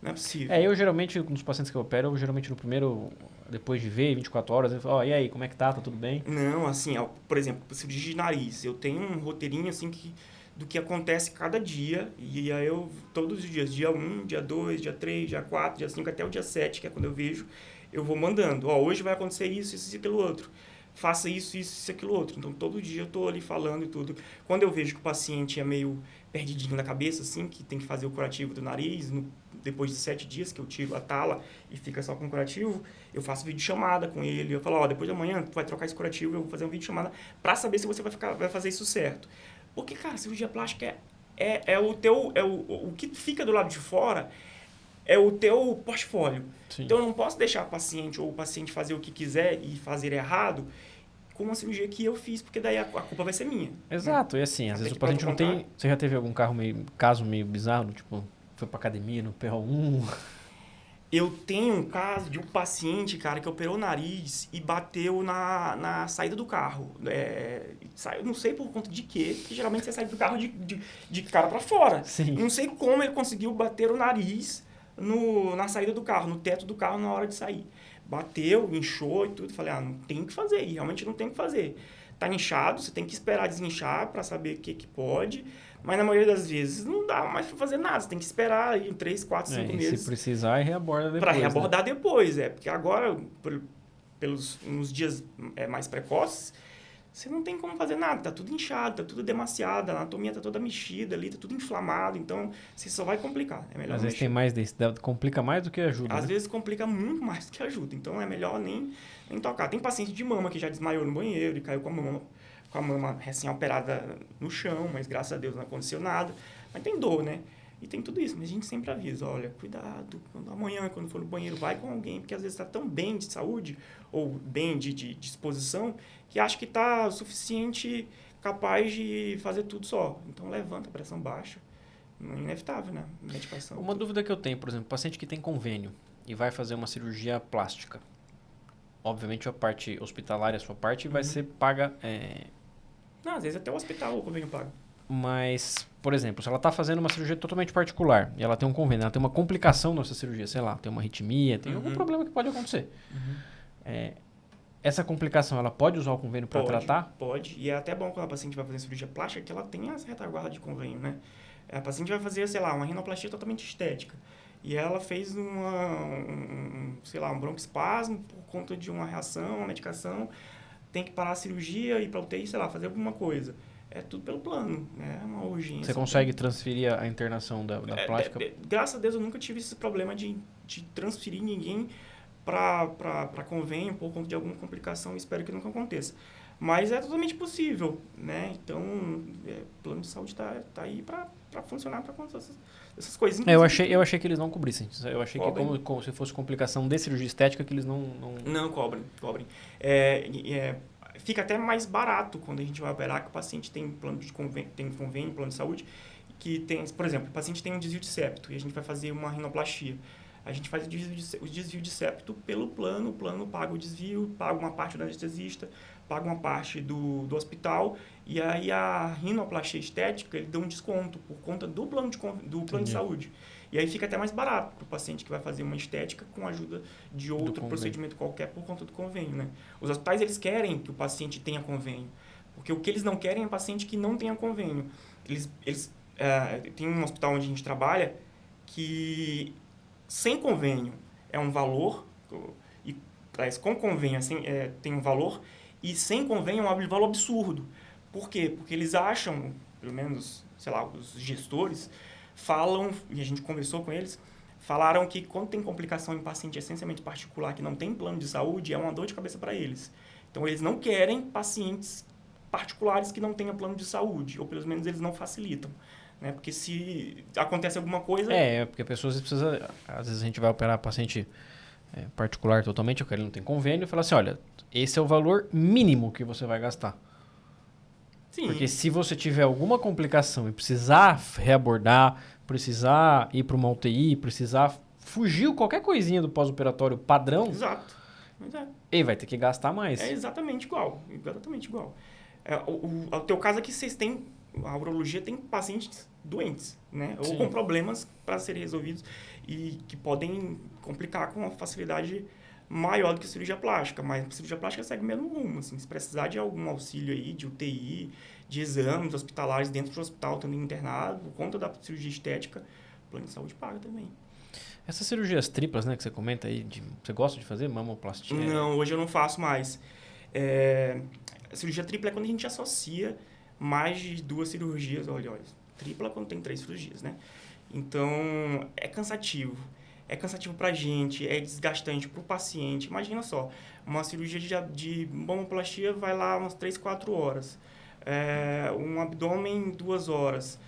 Speaker 1: Não é possível.
Speaker 2: Eu geralmente, nos pacientes que eu opero, geralmente no primeiro, depois de ver, 24 horas, eu falo, e aí, como é que tá? Tá tudo bem?
Speaker 1: Não, assim, por exemplo, cirurgia de nariz. Eu tenho um roteirinho, assim, do que acontece cada dia. E aí eu, todos os dias, dia 1, dia 2, dia 3, dia 4, dia 5, até o dia 7, que é quando eu vejo, eu vou mandando. Hoje vai acontecer isso e aquilo outro. Faça isso e aquilo outro. Então, todo dia eu tô ali falando e tudo. Quando eu vejo que o paciente é meio perdidinho na cabeça, assim, que tem que fazer o curativo do nariz, depois de 7 dias que eu tiro a tala e fica só com o curativo, eu faço vídeo chamada com ele. Eu falo, depois de amanhã tu vai trocar esse curativo, eu vou fazer um vídeo chamada para saber se você vai fazer isso certo. Porque, cara, cirurgia plástica o que fica do lado de fora é o teu portfólio.
Speaker 2: Sim.
Speaker 1: Então eu não posso deixar o paciente fazer o que quiser e fazer errado com uma cirurgia que eu fiz, porque daí a culpa vai ser minha.
Speaker 2: Exato, e assim, às vezes o paciente não tem... Você já teve algum caso meio bizarro, tipo, foi pra academia no PO1?
Speaker 1: Eu tenho um caso de um paciente, cara, que operou o nariz e bateu na saída do carro. Eu não sei por conta de quê, porque geralmente você sai do carro de cara para fora.
Speaker 2: Sim.
Speaker 1: Não sei como ele conseguiu bater o nariz na saída do carro, no teto do carro na hora de sair. Bateu, inchou e tudo. Falei, não tem o que fazer, e realmente não tem o que fazer. Tá inchado, você tem que esperar desinchar para saber o que pode. Mas na maioria das vezes não dá mais para fazer nada. Você tem que esperar aí 3, 4, 5 meses.
Speaker 2: Se precisar, reaborda depois.
Speaker 1: Para reabordar depois, Porque agora, nos dias mais precoces, você não tem como fazer nada. Tá tudo inchado, tá tudo demasiado, a anatomia tá toda mexida ali, tá tudo inflamado. Então, você só vai complicar. É melhor
Speaker 2: Às vezes tem mais desse. Complica mais do que ajuda.
Speaker 1: Às vezes complica muito mais do que ajuda. Então, é melhor nem tocar. Tem paciente de mama que já desmaiou no banheiro e caiu com a mama recém-operada no chão, mas graças a Deus não aconteceu nada. Mas tem dor, né? E tem tudo isso, mas a gente sempre avisa, olha, cuidado, amanhã, quando for no banheiro, vai com alguém, porque às vezes está tão bem de saúde, ou bem de disposição, que acha que está o suficiente capaz de fazer tudo só. Então, levanta a pressão baixa. É inevitável, né? Medicação.
Speaker 2: Uma dúvida que eu tenho, por exemplo, paciente que tem convênio e vai fazer uma cirurgia plástica. Obviamente, a parte hospitalária, a sua parte, vai ser paga...
Speaker 1: Não, às vezes até o hospital o convênio paga.
Speaker 2: Mas, por exemplo, se ela está fazendo uma cirurgia totalmente particular e ela tem um convênio, ela tem uma complicação nessa cirurgia, sei lá, tem uma arritmia, tem algum problema que pode acontecer. Essa complicação, ela pode usar o convênio para tratar?
Speaker 1: Pode, e é até bom quando a paciente vai fazer cirurgia plástica que ela tenha essa retaguarda de convênio, né? A paciente vai fazer, sei lá, uma rinoplastia totalmente estética. E ela fez um broncoespasmo por conta de uma reação, uma medicação, tem que parar a cirurgia, ir para UTI, sei lá, fazer alguma coisa. É tudo pelo plano, né? É uma urgência.
Speaker 2: Você consegue transferir a internação da plástica?
Speaker 1: Graças a Deus eu nunca tive esse problema de transferir ninguém para convênio por conta de alguma complicação. Espero que nunca aconteça. Mas é totalmente possível, né? Então, o plano de saúde está aí para funcionar para essas coisas.
Speaker 2: Eu achei que eles não cobrissem. Eu achei que como se fosse complicação de cirurgia estética que eles não...
Speaker 1: Não, cobrem. Fica até mais barato quando a gente vai operar, que o paciente tem convênio, plano de saúde, que tem, por exemplo, o paciente tem um desvio de septo e a gente vai fazer uma rinoplastia. A gente faz o desvio de septo pelo plano, o plano paga o desvio, paga uma parte do anestesista, paga uma parte do hospital, e aí a rinoplastia estética, ele dá um desconto por conta do plano de saúde. E aí fica até mais barato para o paciente que vai fazer uma estética com a ajuda de outro procedimento qualquer por conta do convênio, né? Os hospitais, eles querem que o paciente tenha convênio, porque o que eles não querem é paciente que não tenha convênio. Tem um hospital onde a gente trabalha que sem convênio é um valor, e com convênio tem um valor, e sem convênio é um valor absurdo. Por quê? Porque eles acham, pelo menos, sei lá, os gestores falam, e a gente conversou com eles, falaram que quando tem complicação em paciente essencialmente particular que não tem plano de saúde, é uma dor de cabeça para eles. Então, eles não querem pacientes particulares que não tenham plano de saúde, ou pelo menos eles não facilitam. Né? Porque se acontece alguma coisa...
Speaker 2: porque a pessoa precisa... Às vezes a gente vai operar paciente particular totalmente, ele não tem convênio, e fala assim, olha, esse é o valor mínimo que você vai gastar.
Speaker 1: Sim.
Speaker 2: Porque se você tiver alguma complicação e precisar reabordar, precisar ir para uma UTI, precisar fugir qualquer coisinha do pós-operatório padrão,
Speaker 1: Exato. Mas é.
Speaker 2: E vai ter que gastar mais.
Speaker 1: É exatamente igual. Exatamente igual. O teu caso aqui, vocês têm... A urologia tem pacientes doentes, né? Ou
Speaker 2: Sim.
Speaker 1: com problemas para serem resolvidos e que podem complicar com uma facilidade maior do que a cirurgia plástica. Mas a cirurgia plástica segue o mesmo rumo, assim. Se precisar de algum auxílio aí, de UTI, de exames hospitalares dentro do hospital, também internado, por conta da cirurgia estética, o plano de saúde paga também.
Speaker 2: Essas cirurgias triplas, né, que você comenta aí, você gosta de fazer mamoplastia?
Speaker 1: Não, hoje eu não faço mais. A cirurgia tripla é quando a gente associa mais de 2 cirurgias, olha, tripla quando tem 3 cirurgias, né? Então, é cansativo. É cansativo pra gente, é desgastante pro paciente. Imagina só, uma cirurgia de mamoplastia vai lá umas 3, 4 horas. Um abdômen, 2 horas.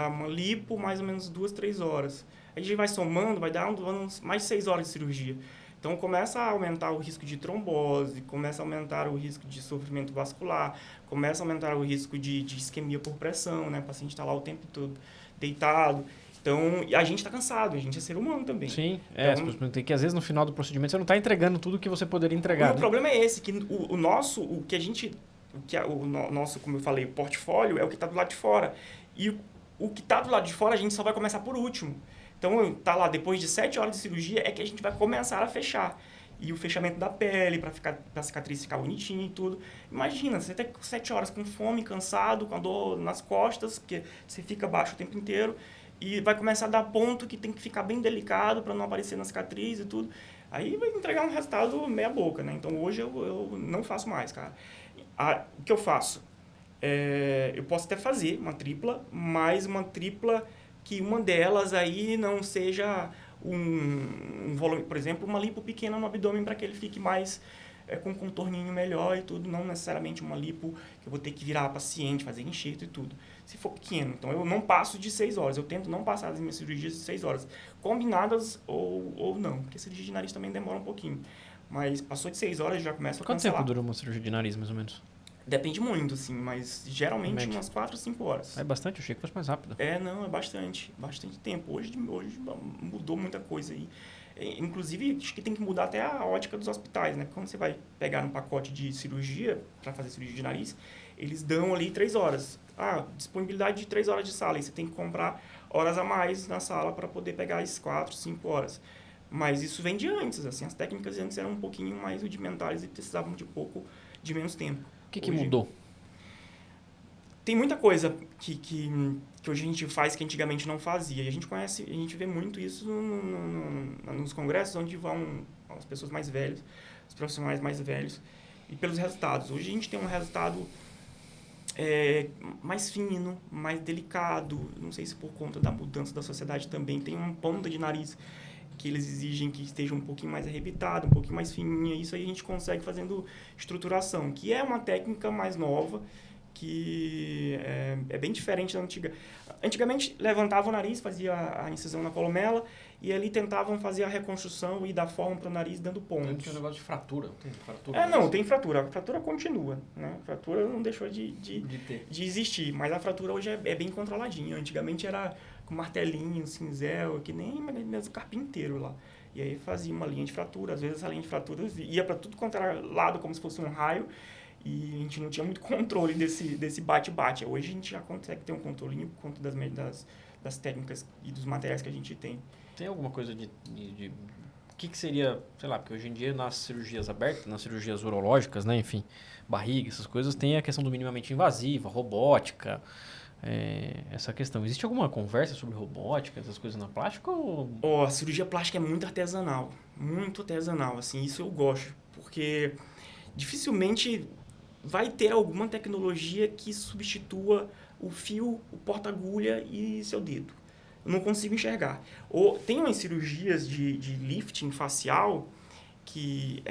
Speaker 1: Uma lipo, mais ou menos 2, 3 horas. A gente vai somando, vai dar mais de 6 horas de cirurgia. Então, começa a aumentar o risco de trombose, começa a aumentar o risco de sofrimento vascular, começa a aumentar o risco de isquemia por pressão, né? O paciente está lá o tempo todo deitado. Então, a gente está cansado, a gente é ser humano também.
Speaker 2: Sim,
Speaker 1: então,
Speaker 2: tem que às vezes no final do procedimento você não está entregando tudo que você poderia entregar.
Speaker 1: O problema é esse, que o nosso, como eu falei, o portfólio é o que está do lado de fora. E o que está do lado de fora a gente só vai começar por último. Então, tá lá, depois de 7 horas de cirurgia, é que a gente vai começar a fechar. E o fechamento da pele, para a cicatriz ficar bonitinha e tudo. Imagina, você tá 7 horas com fome, cansado, com a dor nas costas, porque você fica baixo o tempo inteiro, e vai começar a dar ponto que tem que ficar bem delicado para não aparecer na cicatriz e tudo. Aí vai entregar um resultado meia boca, né? Então, hoje eu não faço mais, cara. O que eu faço? Eu posso até fazer uma tripla, mas uma tripla que uma delas aí não seja um volume, por exemplo, uma lipo pequena no abdômen para que ele fique mais com um contorninho melhor e tudo, não necessariamente uma lipo que eu vou ter que virar a paciente, fazer enxerto e tudo. Se for pequeno, então eu não passo de 6 horas, eu tento não passar as minhas cirurgias de 6 horas, combinadas ou não, porque a cirurgia de nariz também demora um pouquinho, mas passou de 6 horas já começa a cancelar.
Speaker 2: Quanto tempo dura uma cirurgia de nariz, mais ou menos?
Speaker 1: Depende muito, assim, mas geralmente umas 4 ou 5 horas.
Speaker 2: É bastante, eu achei que fosse mais rápido.
Speaker 1: Não, é bastante tempo. Hoje mudou muita coisa aí. Inclusive, acho que tem que mudar até a ótica dos hospitais, né? Quando você vai pegar um pacote de cirurgia, para fazer cirurgia de nariz, eles dão ali 3 horas. Disponibilidade de 3 horas de sala. E você tem que comprar horas a mais na sala para poder pegar as 4, 5 horas. Mas isso vem de antes, assim. As técnicas antes eram um pouquinho mais rudimentares e precisavam de menos tempo.
Speaker 2: O que mudou?
Speaker 1: Tem muita coisa que hoje a gente faz que antigamente não fazia. E a gente vê muito isso nos congressos onde vão as pessoas mais velhas, os profissionais mais velhos, e pelos resultados. Hoje a gente tem um resultado mais fino, mais delicado. Não sei se por conta da mudança da sociedade também. Tem uma ponta de nariz que eles exigem que esteja um pouquinho mais arrebitada, um pouquinho mais fininha. Isso aí a gente consegue fazendo estruturação, que é uma técnica mais nova, que é bem diferente da antiga. Antigamente, levantava o nariz, fazia a incisão na columela, e ali tentavam fazer a reconstrução e dar forma para o nariz dando pontos.
Speaker 2: Tinha um negócio de fratura. Tem fratura?
Speaker 1: Tem fratura. A fratura continua, né? A fratura não deixou de existir, mas a fratura hoje é bem controladinha. Antigamente era com martelinho, cinzel, que nem mesmo carpinteiro lá. E aí fazia uma linha de fratura. Às vezes essa linha de fratura ia para tudo quanto era lado, como se fosse um raio, e a gente não tinha muito controle desse bate-bate. Hoje a gente já consegue ter um controlinho por conta das técnicas e dos materiais que a gente tem.
Speaker 2: Tem alguma coisa de o que seria, sei lá, porque hoje em dia nas cirurgias abertas, nas cirurgias urológicas, né, enfim, barriga, essas coisas, tem a questão do minimamente invasiva, robótica, essa questão. Existe alguma conversa sobre robótica, essas coisas na plástica?
Speaker 1: A cirurgia plástica é muito artesanal, assim, isso eu gosto, porque dificilmente vai ter alguma tecnologia que substitua o fio, o porta-agulha e seu dedo. Eu não consigo enxergar. Tem umas cirurgias de lifting facial que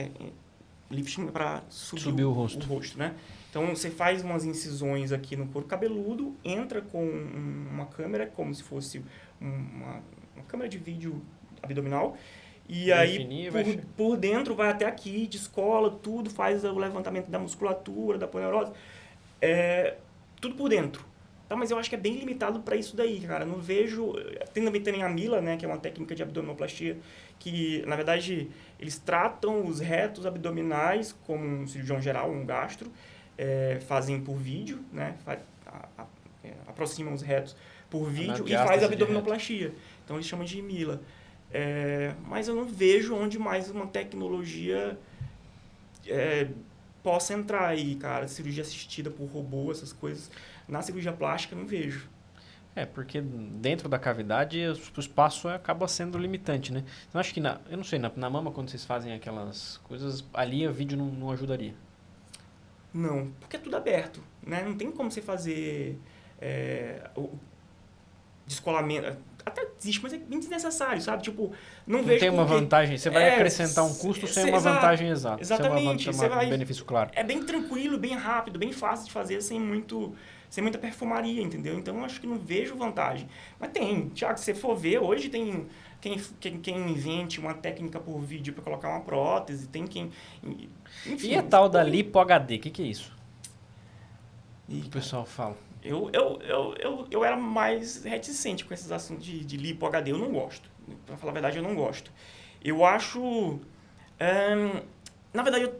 Speaker 1: lifting para subir o rosto, né? Então, você faz umas incisões aqui no couro cabeludo, entra com uma câmera, como se fosse uma câmera de vídeo abdominal, e aí por dentro vai até aqui, descola tudo, faz o levantamento da musculatura, da poneurose, tudo por dentro. Tá, mas eu acho que é bem limitado para isso daí, cara. Não vejo... Tem também a Mila, né? Que é uma técnica de abdominoplastia que, na verdade, eles tratam os retos abdominais como um cirurgião geral, um gastro. Fazem por vídeo, né? Aproximam os retos por vídeo e faz abdominoplastia. Então, eles chamam de Mila. Mas eu não vejo onde mais uma tecnologia possa entrar aí, cara. Cirurgia assistida por robô, essas coisas. Na cirurgia plástica, eu não vejo.
Speaker 2: Porque dentro da cavidade o espaço acaba sendo limitante, né? Então, acho que, eu não sei, na mama, quando vocês fazem aquelas coisas, ali o vídeo não ajudaria?
Speaker 1: Não, porque é tudo aberto, né? Não tem como você fazer o descolamento. Até existe, mas é bem desnecessário, sabe? Tipo, não vejo
Speaker 2: tem uma vantagem, você vai acrescentar um custo sem uma vantagem exata.
Speaker 1: Exatamente.
Speaker 2: Sem um benefício claro.
Speaker 1: É bem tranquilo, bem rápido, bem fácil de fazer, sem muita perfumaria, entendeu? Então, eu acho que não vejo vantagem. Mas tem, Thiago, se você for ver, hoje tem quem invente uma técnica por vídeo para colocar uma prótese, tem quem... Enfim,
Speaker 2: e a tal da Lipo HD, o que é isso? O pessoal fala.
Speaker 1: Eu era mais reticente com esses assuntos de Lipo HD, eu não gosto. Pra falar a verdade, eu não gosto. Eu acho... na verdade,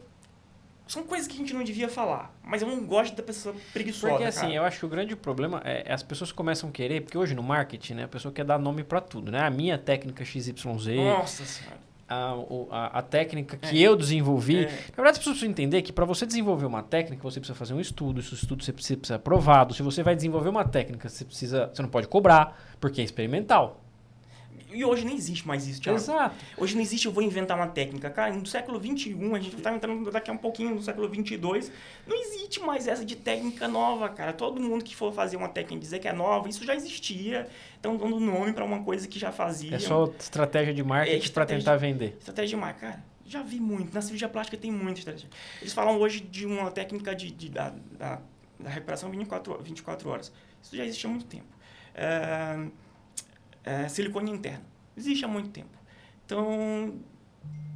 Speaker 1: são coisas que a gente não devia falar, mas eu não gosto da pessoa preguiçosa,
Speaker 2: porque assim,
Speaker 1: cara.
Speaker 2: eu acho que o grande problema é as pessoas começam a querer, porque hoje no marketing, né, a pessoa quer dar nome pra tudo, né? A minha técnica XYZ...
Speaker 1: Nossa Senhora.
Speaker 2: A técnica que eu desenvolvi. Na verdade, as pessoas precisam entender que para você desenvolver uma técnica, você precisa fazer um estudo. Esse estudo você precisa ser aprovado. Se você vai desenvolver uma técnica, você não pode cobrar, porque é experimental.
Speaker 1: E hoje nem existe mais isso, Thiago.
Speaker 2: Exato.
Speaker 1: Hoje não existe, eu vou inventar uma técnica. Cara, no século XXI, a gente está entrando daqui a um pouquinho no século XXII, não existe mais essa de técnica nova, cara. Todo mundo que for fazer uma técnica e dizer que é nova, isso já existia. Estão dando nome para uma coisa que já fazia.
Speaker 2: É só estratégia de marketing para tentar vender.
Speaker 1: Estratégia de marketing, cara. Já vi muito. Na cirurgia plástica tem muita estratégia. Eles falam hoje de uma técnica da recuperação 24 horas. Isso já existe há muito tempo. Silicone interno. Existe há muito tempo. Então,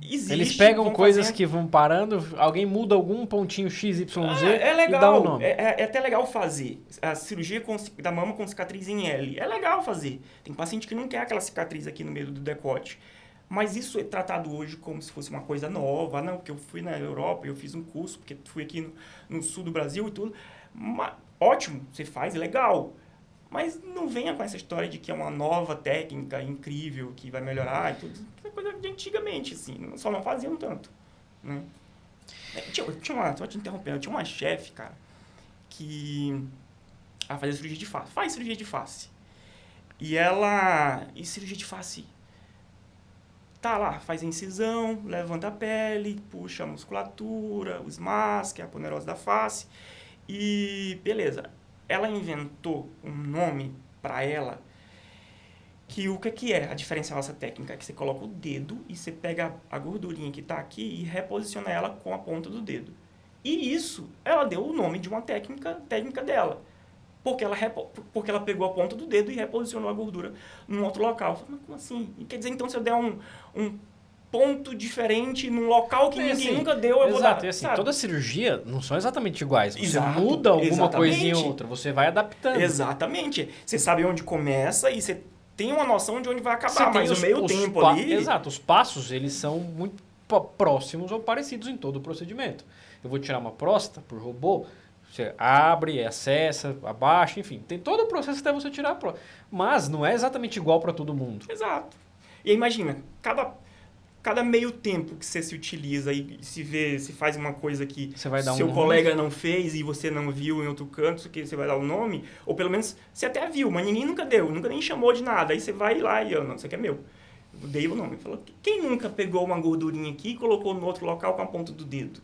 Speaker 1: existe...
Speaker 2: Eles pegam coisas que vão parando, alguém muda algum pontinho XYZ
Speaker 1: legal,
Speaker 2: e dá o nome.
Speaker 1: É até legal fazer. A cirurgia da mama com cicatriz em L. É legal fazer. Tem paciente que não quer aquela cicatriz aqui no meio do decote. Mas isso é tratado hoje como se fosse uma coisa nova. Não, porque eu fui na Europa, eu fiz um curso, porque fui aqui no sul do Brasil e tudo. Ótimo, você faz, é legal. Mas não venha com essa história de que é uma nova técnica incrível, que vai melhorar e tudo. É coisa de antigamente, assim. Só não faziam tanto, né? Só te interrompendo, tinha uma chefe, cara, que ela fazia cirurgia de face. Faz cirurgia de face. E cirurgia de face... Tá lá, faz a incisão, levanta a pele, puxa a musculatura, os MAS, que é a aponeurose da face. E beleza. Ela inventou um nome para ela que o que é a diferença dessa técnica? É que você coloca o dedo e você pega a gordurinha que está aqui e reposiciona ela com a ponta do dedo. E isso, ela deu o nome de uma técnica dela. Porque ela pegou a ponta do dedo e reposicionou a gordura num outro local. Eu falei, mas como assim? E quer dizer, então, se eu der um ponto diferente num local que ninguém nunca deu, eu vou dar...
Speaker 2: Exato, e assim, toda cirurgia não são exatamente iguais. Você
Speaker 1: Exato,
Speaker 2: muda alguma coisinha ou outra, você vai adaptando.
Speaker 1: Exatamente. Você sabe onde começa e você tem uma noção de onde vai acabar, mas o meio tempo ali...
Speaker 2: Exato, os passos, eles são muito próximos ou parecidos em todo o procedimento. Eu vou tirar uma próstata por robô, você abre, acessa, abaixa, enfim. Tem todo o processo até você tirar a próstata. Mas não é exatamente igual para todo mundo.
Speaker 1: Exato. E aí, imagina, cada meio tempo que você se utiliza e se faz uma coisa que seu colega não fez e você não viu em outro canto, que você vai dar o nome, ou pelo menos você até viu, mas ninguém nunca deu, nunca nem chamou de nada. Aí você vai lá e não, isso aqui é meu. Eu dei o nome. Falou, quem nunca pegou uma gordurinha aqui e colocou no outro local com a ponta do dedo?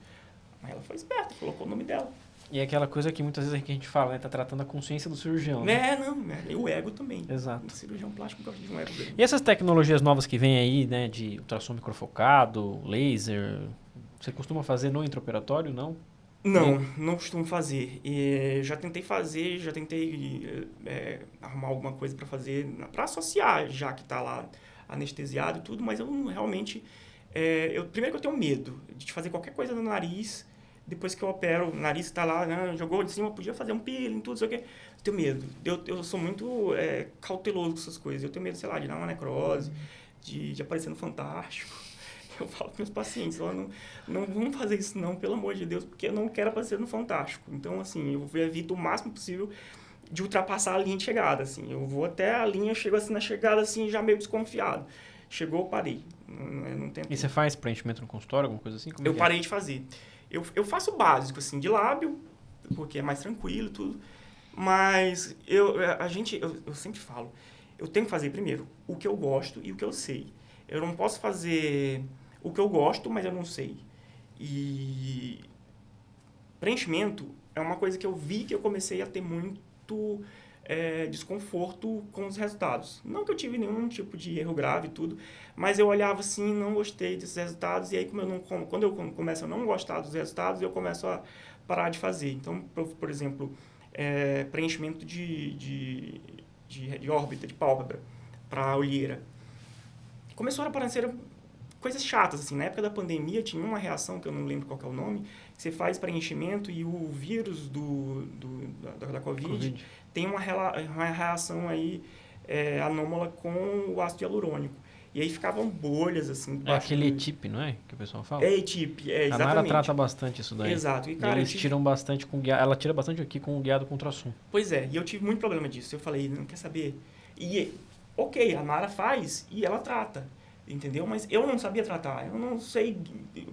Speaker 1: Mas ela foi esperta, colocou o nome dela.
Speaker 2: E é aquela coisa que muitas vezes a gente fala, né? Tá tratando a consciência do cirurgião.
Speaker 1: E o ego também.
Speaker 2: Exato.
Speaker 1: O cirurgião plástico gosta de um ego dele.
Speaker 2: E essas tecnologias novas que vêm aí, né? De ultrassom microfocado, laser, você costuma fazer no intraoperatório, não?
Speaker 1: Não costumo fazer. Já tentei arrumar alguma coisa para fazer, para associar, já que tá lá anestesiado e tudo, mas eu não realmente... primeiro que eu tenho medo de fazer qualquer coisa no nariz. Depois que eu opero, o nariz está lá, né, jogou de cima, podia fazer um peeling, tudo, sei o quê. tenho medo. Eu sou muito cauteloso com essas coisas. Eu tenho medo, sei lá, de dar uma necrose, de aparecer no Fantástico. Eu falo para meus pacientes, ó, não vamos fazer isso não, pelo amor de Deus, porque eu não quero aparecer no Fantástico. Então, assim, eu evito o máximo possível de ultrapassar a linha de chegada, assim. Eu vou até a linha, chego assim na chegada, assim, já meio desconfiado. Chegou, parei. Não tento.
Speaker 2: E você faz preenchimento no consultório, alguma coisa assim? Como
Speaker 1: eu parei de fazer. Eu faço o básico, assim, de lábio, porque é mais tranquilo e tudo. Mas eu sempre falo, eu tenho que fazer primeiro o que eu gosto e o que eu sei. Eu não posso fazer o que eu gosto, mas eu não sei. E preenchimento é uma coisa que eu vi que eu comecei a ter muito desconforto com os resultados. Não que eu tive nenhum tipo de erro grave e tudo, mas eu olhava assim, não gostei desses resultados, e aí quando eu começo a não gostar dos resultados, eu começo a parar de fazer. Então, por exemplo, preenchimento de órbita, de pálpebra, para olheira. Começou a aparecer coisas chatas, assim. Na época da pandemia, tinha uma reação, que eu não lembro qual que é o nome, que você faz preenchimento e o vírus da COVID tem uma reação aí anômala com o ácido hialurônico. E aí ficavam bolhas, assim.
Speaker 2: É aquele ETIP, não é? Que o pessoal fala?
Speaker 1: É ETIP, exatamente.
Speaker 2: A Nara trata bastante isso daí.
Speaker 1: Exato.
Speaker 2: E, cara, eles tiram bastante com guiado. Ela tira bastante aqui com o guiado com ultrassom.
Speaker 1: Pois é, e eu tive muito problema disso. Eu falei, não quer saber? E, ok, a Nara faz e ela trata. Entendeu? Mas eu não sabia tratar. Eu não sei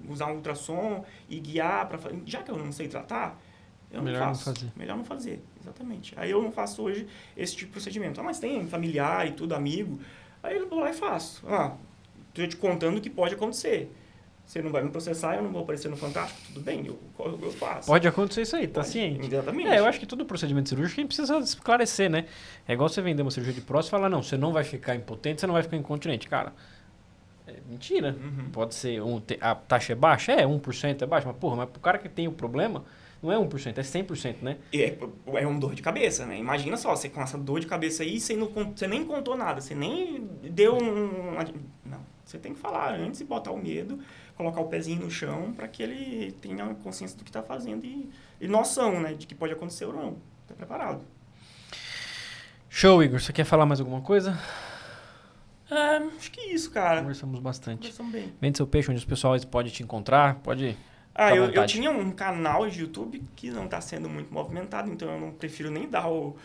Speaker 1: usar um ultrassom e guiar para fazer. Já que eu não sei tratar, eu não faço. Melhor não fazer, exatamente. Aí eu não faço hoje esse tipo de procedimento. Mas tem familiar e tudo, amigo. Aí eu vou lá e faço. Tô te contando o que pode acontecer. Você não vai me processar, eu não vou aparecer no Fantástico, tudo bem, eu faço.
Speaker 2: Pode acontecer isso aí, tá ciente.
Speaker 1: Exatamente.
Speaker 2: Eu acho que todo procedimento cirúrgico a gente precisa esclarecer, né? É igual você vender uma cirurgia de próstata e falar, não, você não vai ficar impotente, você não vai ficar incontinente. Cara, mentira.
Speaker 1: Uhum.
Speaker 2: Pode ser, a taxa é baixa? 1% é baixa, mas pro cara que tem o problema, não é 1%, é 100%, né?
Speaker 1: É uma dor de cabeça, né? Imagina só, você com essa dor de cabeça aí, você nem contou nada, você nem deu Não, você tem que falar antes e botar o medo, colocar o pezinho no chão para que ele tenha consciência do que está fazendo e noção, né? De que pode acontecer ou não. Tá preparado.
Speaker 2: Show, Igor. Você quer falar mais alguma coisa?
Speaker 1: Acho que isso, cara.
Speaker 2: Conversamos bastante.
Speaker 1: Conversamos bem.
Speaker 2: Vende seu peixe, onde os pessoal pode te encontrar, pode...
Speaker 1: Eu tinha um canal de YouTube que não está sendo muito movimentado, então eu não prefiro nem dar o...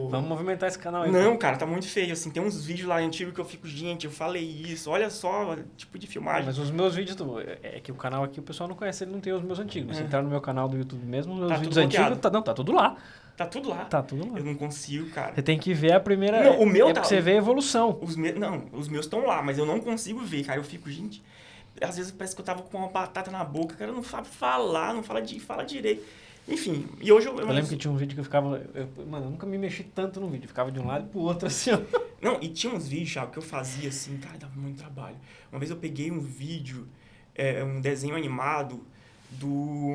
Speaker 2: Vamos movimentar esse canal aí.
Speaker 1: Não, cara, tá muito feio, assim, tem uns vídeos lá antigos que eu fico, gente, eu falei isso, olha só, tipo de filmagem.
Speaker 2: Mas os meus vídeos, é que o canal aqui o pessoal não conhece, ele não tem os meus antigos. Se entrar no meu canal do YouTube mesmo, os meus vídeos antigos, tá tudo lá.
Speaker 1: Tá tudo lá?
Speaker 2: Tá tudo lá.
Speaker 1: Eu não consigo, cara.
Speaker 2: Você tem que ver a primeira...
Speaker 1: Não, o meu
Speaker 2: tá... pra você ver a evolução.
Speaker 1: Os meus estão lá, mas eu não consigo ver, cara, eu fico, gente... Às vezes parece que eu tava com uma batata na boca, cara, não sabe falar, não fala direito. Enfim, e hoje eu
Speaker 2: lembro que tinha um vídeo que eu ficava... Mano, eu nunca me mexi tanto no vídeo. Eu ficava de um lado e pro outro, assim, ó.
Speaker 1: Não, e tinha uns vídeos, Thiago, que eu fazia assim, cara, dava muito trabalho. Uma vez eu peguei um vídeo, um desenho animado do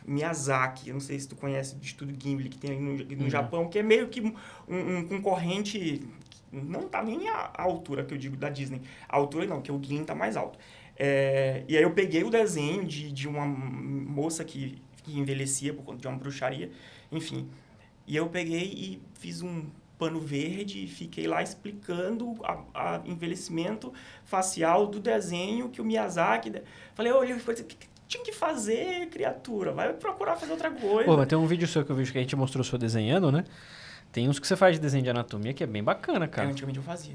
Speaker 1: Miyazaki. Eu não sei se tu conhece de Estúdio Ghibli, que tem aí no Japão, que é meio que um concorrente... Não tá nem a altura, que eu digo, da Disney. A altura não, que o Ghibli tá mais alto. E aí eu peguei o desenho de uma moça que envelhecia por conta de uma bruxaria, enfim. E eu peguei e fiz um pano verde e fiquei lá explicando a envelhecimento facial do desenho que o Miyazaki... Falei, olha, o que tinha que fazer, criatura? Vai procurar fazer outra coisa.
Speaker 2: Pô, mas tem um vídeo seu que eu vi que a gente mostrou o seu desenhando, né? Tem uns que você faz de desenho de anatomia que é bem bacana, cara.
Speaker 1: Antigamente eu fazia.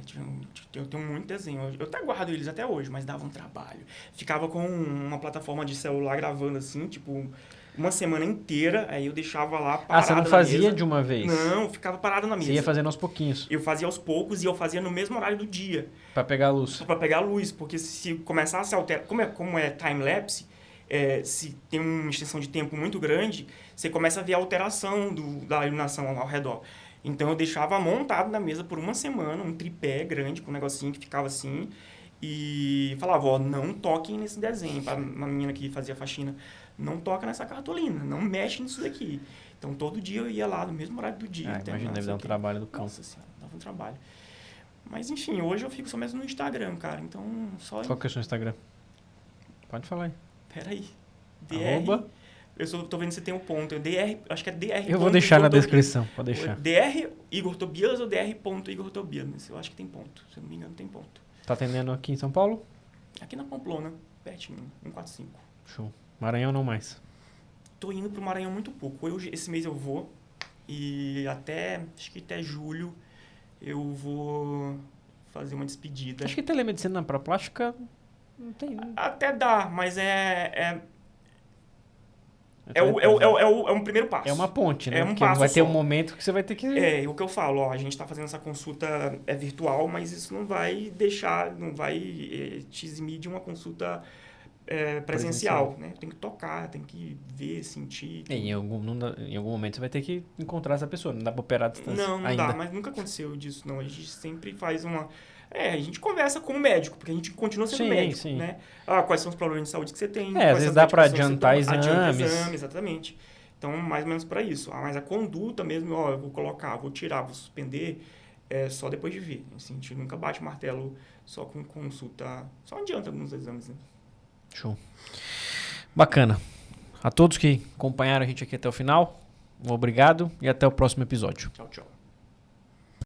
Speaker 1: Eu tenho muito desenho. Eu até guardo eles até hoje, mas dava um trabalho. Ficava com uma plataforma de celular gravando assim, tipo, uma semana inteira. Aí eu deixava lá parado.
Speaker 2: Você não fazia de uma vez?
Speaker 1: Não, ficava parado na mesa.
Speaker 2: Você ia fazendo aos pouquinhos?
Speaker 1: Eu fazia aos poucos e eu fazia no mesmo horário do dia.
Speaker 2: Pra pegar a luz?
Speaker 1: Pra pegar a luz, porque se começasse a alterar... Como é time-lapse, se tem uma extensão de tempo muito grande, você começa a ver a alteração da iluminação ao redor. Então, eu deixava montado na mesa por uma semana, um tripé grande, com um negocinho que ficava assim, e falava, ó, não toquem nesse desenho. Para uma menina que fazia faxina, não toca nessa cartolina, não mexe nisso daqui. Então, todo dia eu ia lá, no mesmo horário do dia.
Speaker 2: Imagina, deve dar um trabalho do cão.
Speaker 1: Nossa senhora, dava um trabalho. Mas, enfim, hoje eu fico só mesmo no Instagram, cara. Então, só...
Speaker 2: Qual que é o seu Instagram? Pode falar aí.
Speaker 1: Peraí.
Speaker 2: Arroba?
Speaker 1: tô vendo se tem um ponto. Acho que é DR.
Speaker 2: Eu vou deixar na
Speaker 1: Igor
Speaker 2: descrição, pode deixar.
Speaker 1: DR Igor Tobias ou DR. Igor Tobias. Eu acho que tem ponto. Se eu não me engano, tem ponto.
Speaker 2: Tá atendendo aqui em São Paulo?
Speaker 1: Aqui na Pamplona, pertinho, 145.
Speaker 2: Show. Maranhão não mais.
Speaker 1: Tô indo pro Maranhão muito pouco. Esse mês eu vou e acho que até julho eu vou fazer uma despedida.
Speaker 2: Acho que telemedicina para plástica não tem.
Speaker 1: Até dá, mas é um primeiro passo.
Speaker 2: É uma ponte, né?
Speaker 1: É um
Speaker 2: Porque
Speaker 1: passo
Speaker 2: vai ter
Speaker 1: só.
Speaker 2: um momento que você vai ter que...
Speaker 1: É, o que eu falo, ó, a gente está fazendo essa consulta virtual, mas isso não vai te eximir de uma consulta presencial, né? Tem que tocar, tem que ver, sentir.
Speaker 2: Em algum momento você vai ter que encontrar essa pessoa, não dá pra operar à distância.
Speaker 1: Não
Speaker 2: ainda.
Speaker 1: dá, mas nunca aconteceu disso, não. A gente sempre faz uma... a gente conversa como médico, porque a gente continua sendo médico,
Speaker 2: sim.
Speaker 1: né? Quais são os problemas de saúde que você tem?
Speaker 2: Às vezes dá para adiantar exames.
Speaker 1: Adianta exame, exatamente. Então, mais ou menos para isso. Mas a conduta mesmo, eu vou colocar, vou tirar, vou suspender, só depois de ver. Assim, a gente nunca bate o martelo só com consulta, só adianta alguns exames, né?
Speaker 2: Show. Bacana. A todos que acompanharam a gente aqui até o final, um obrigado e até o próximo episódio.
Speaker 1: Tchau, tchau.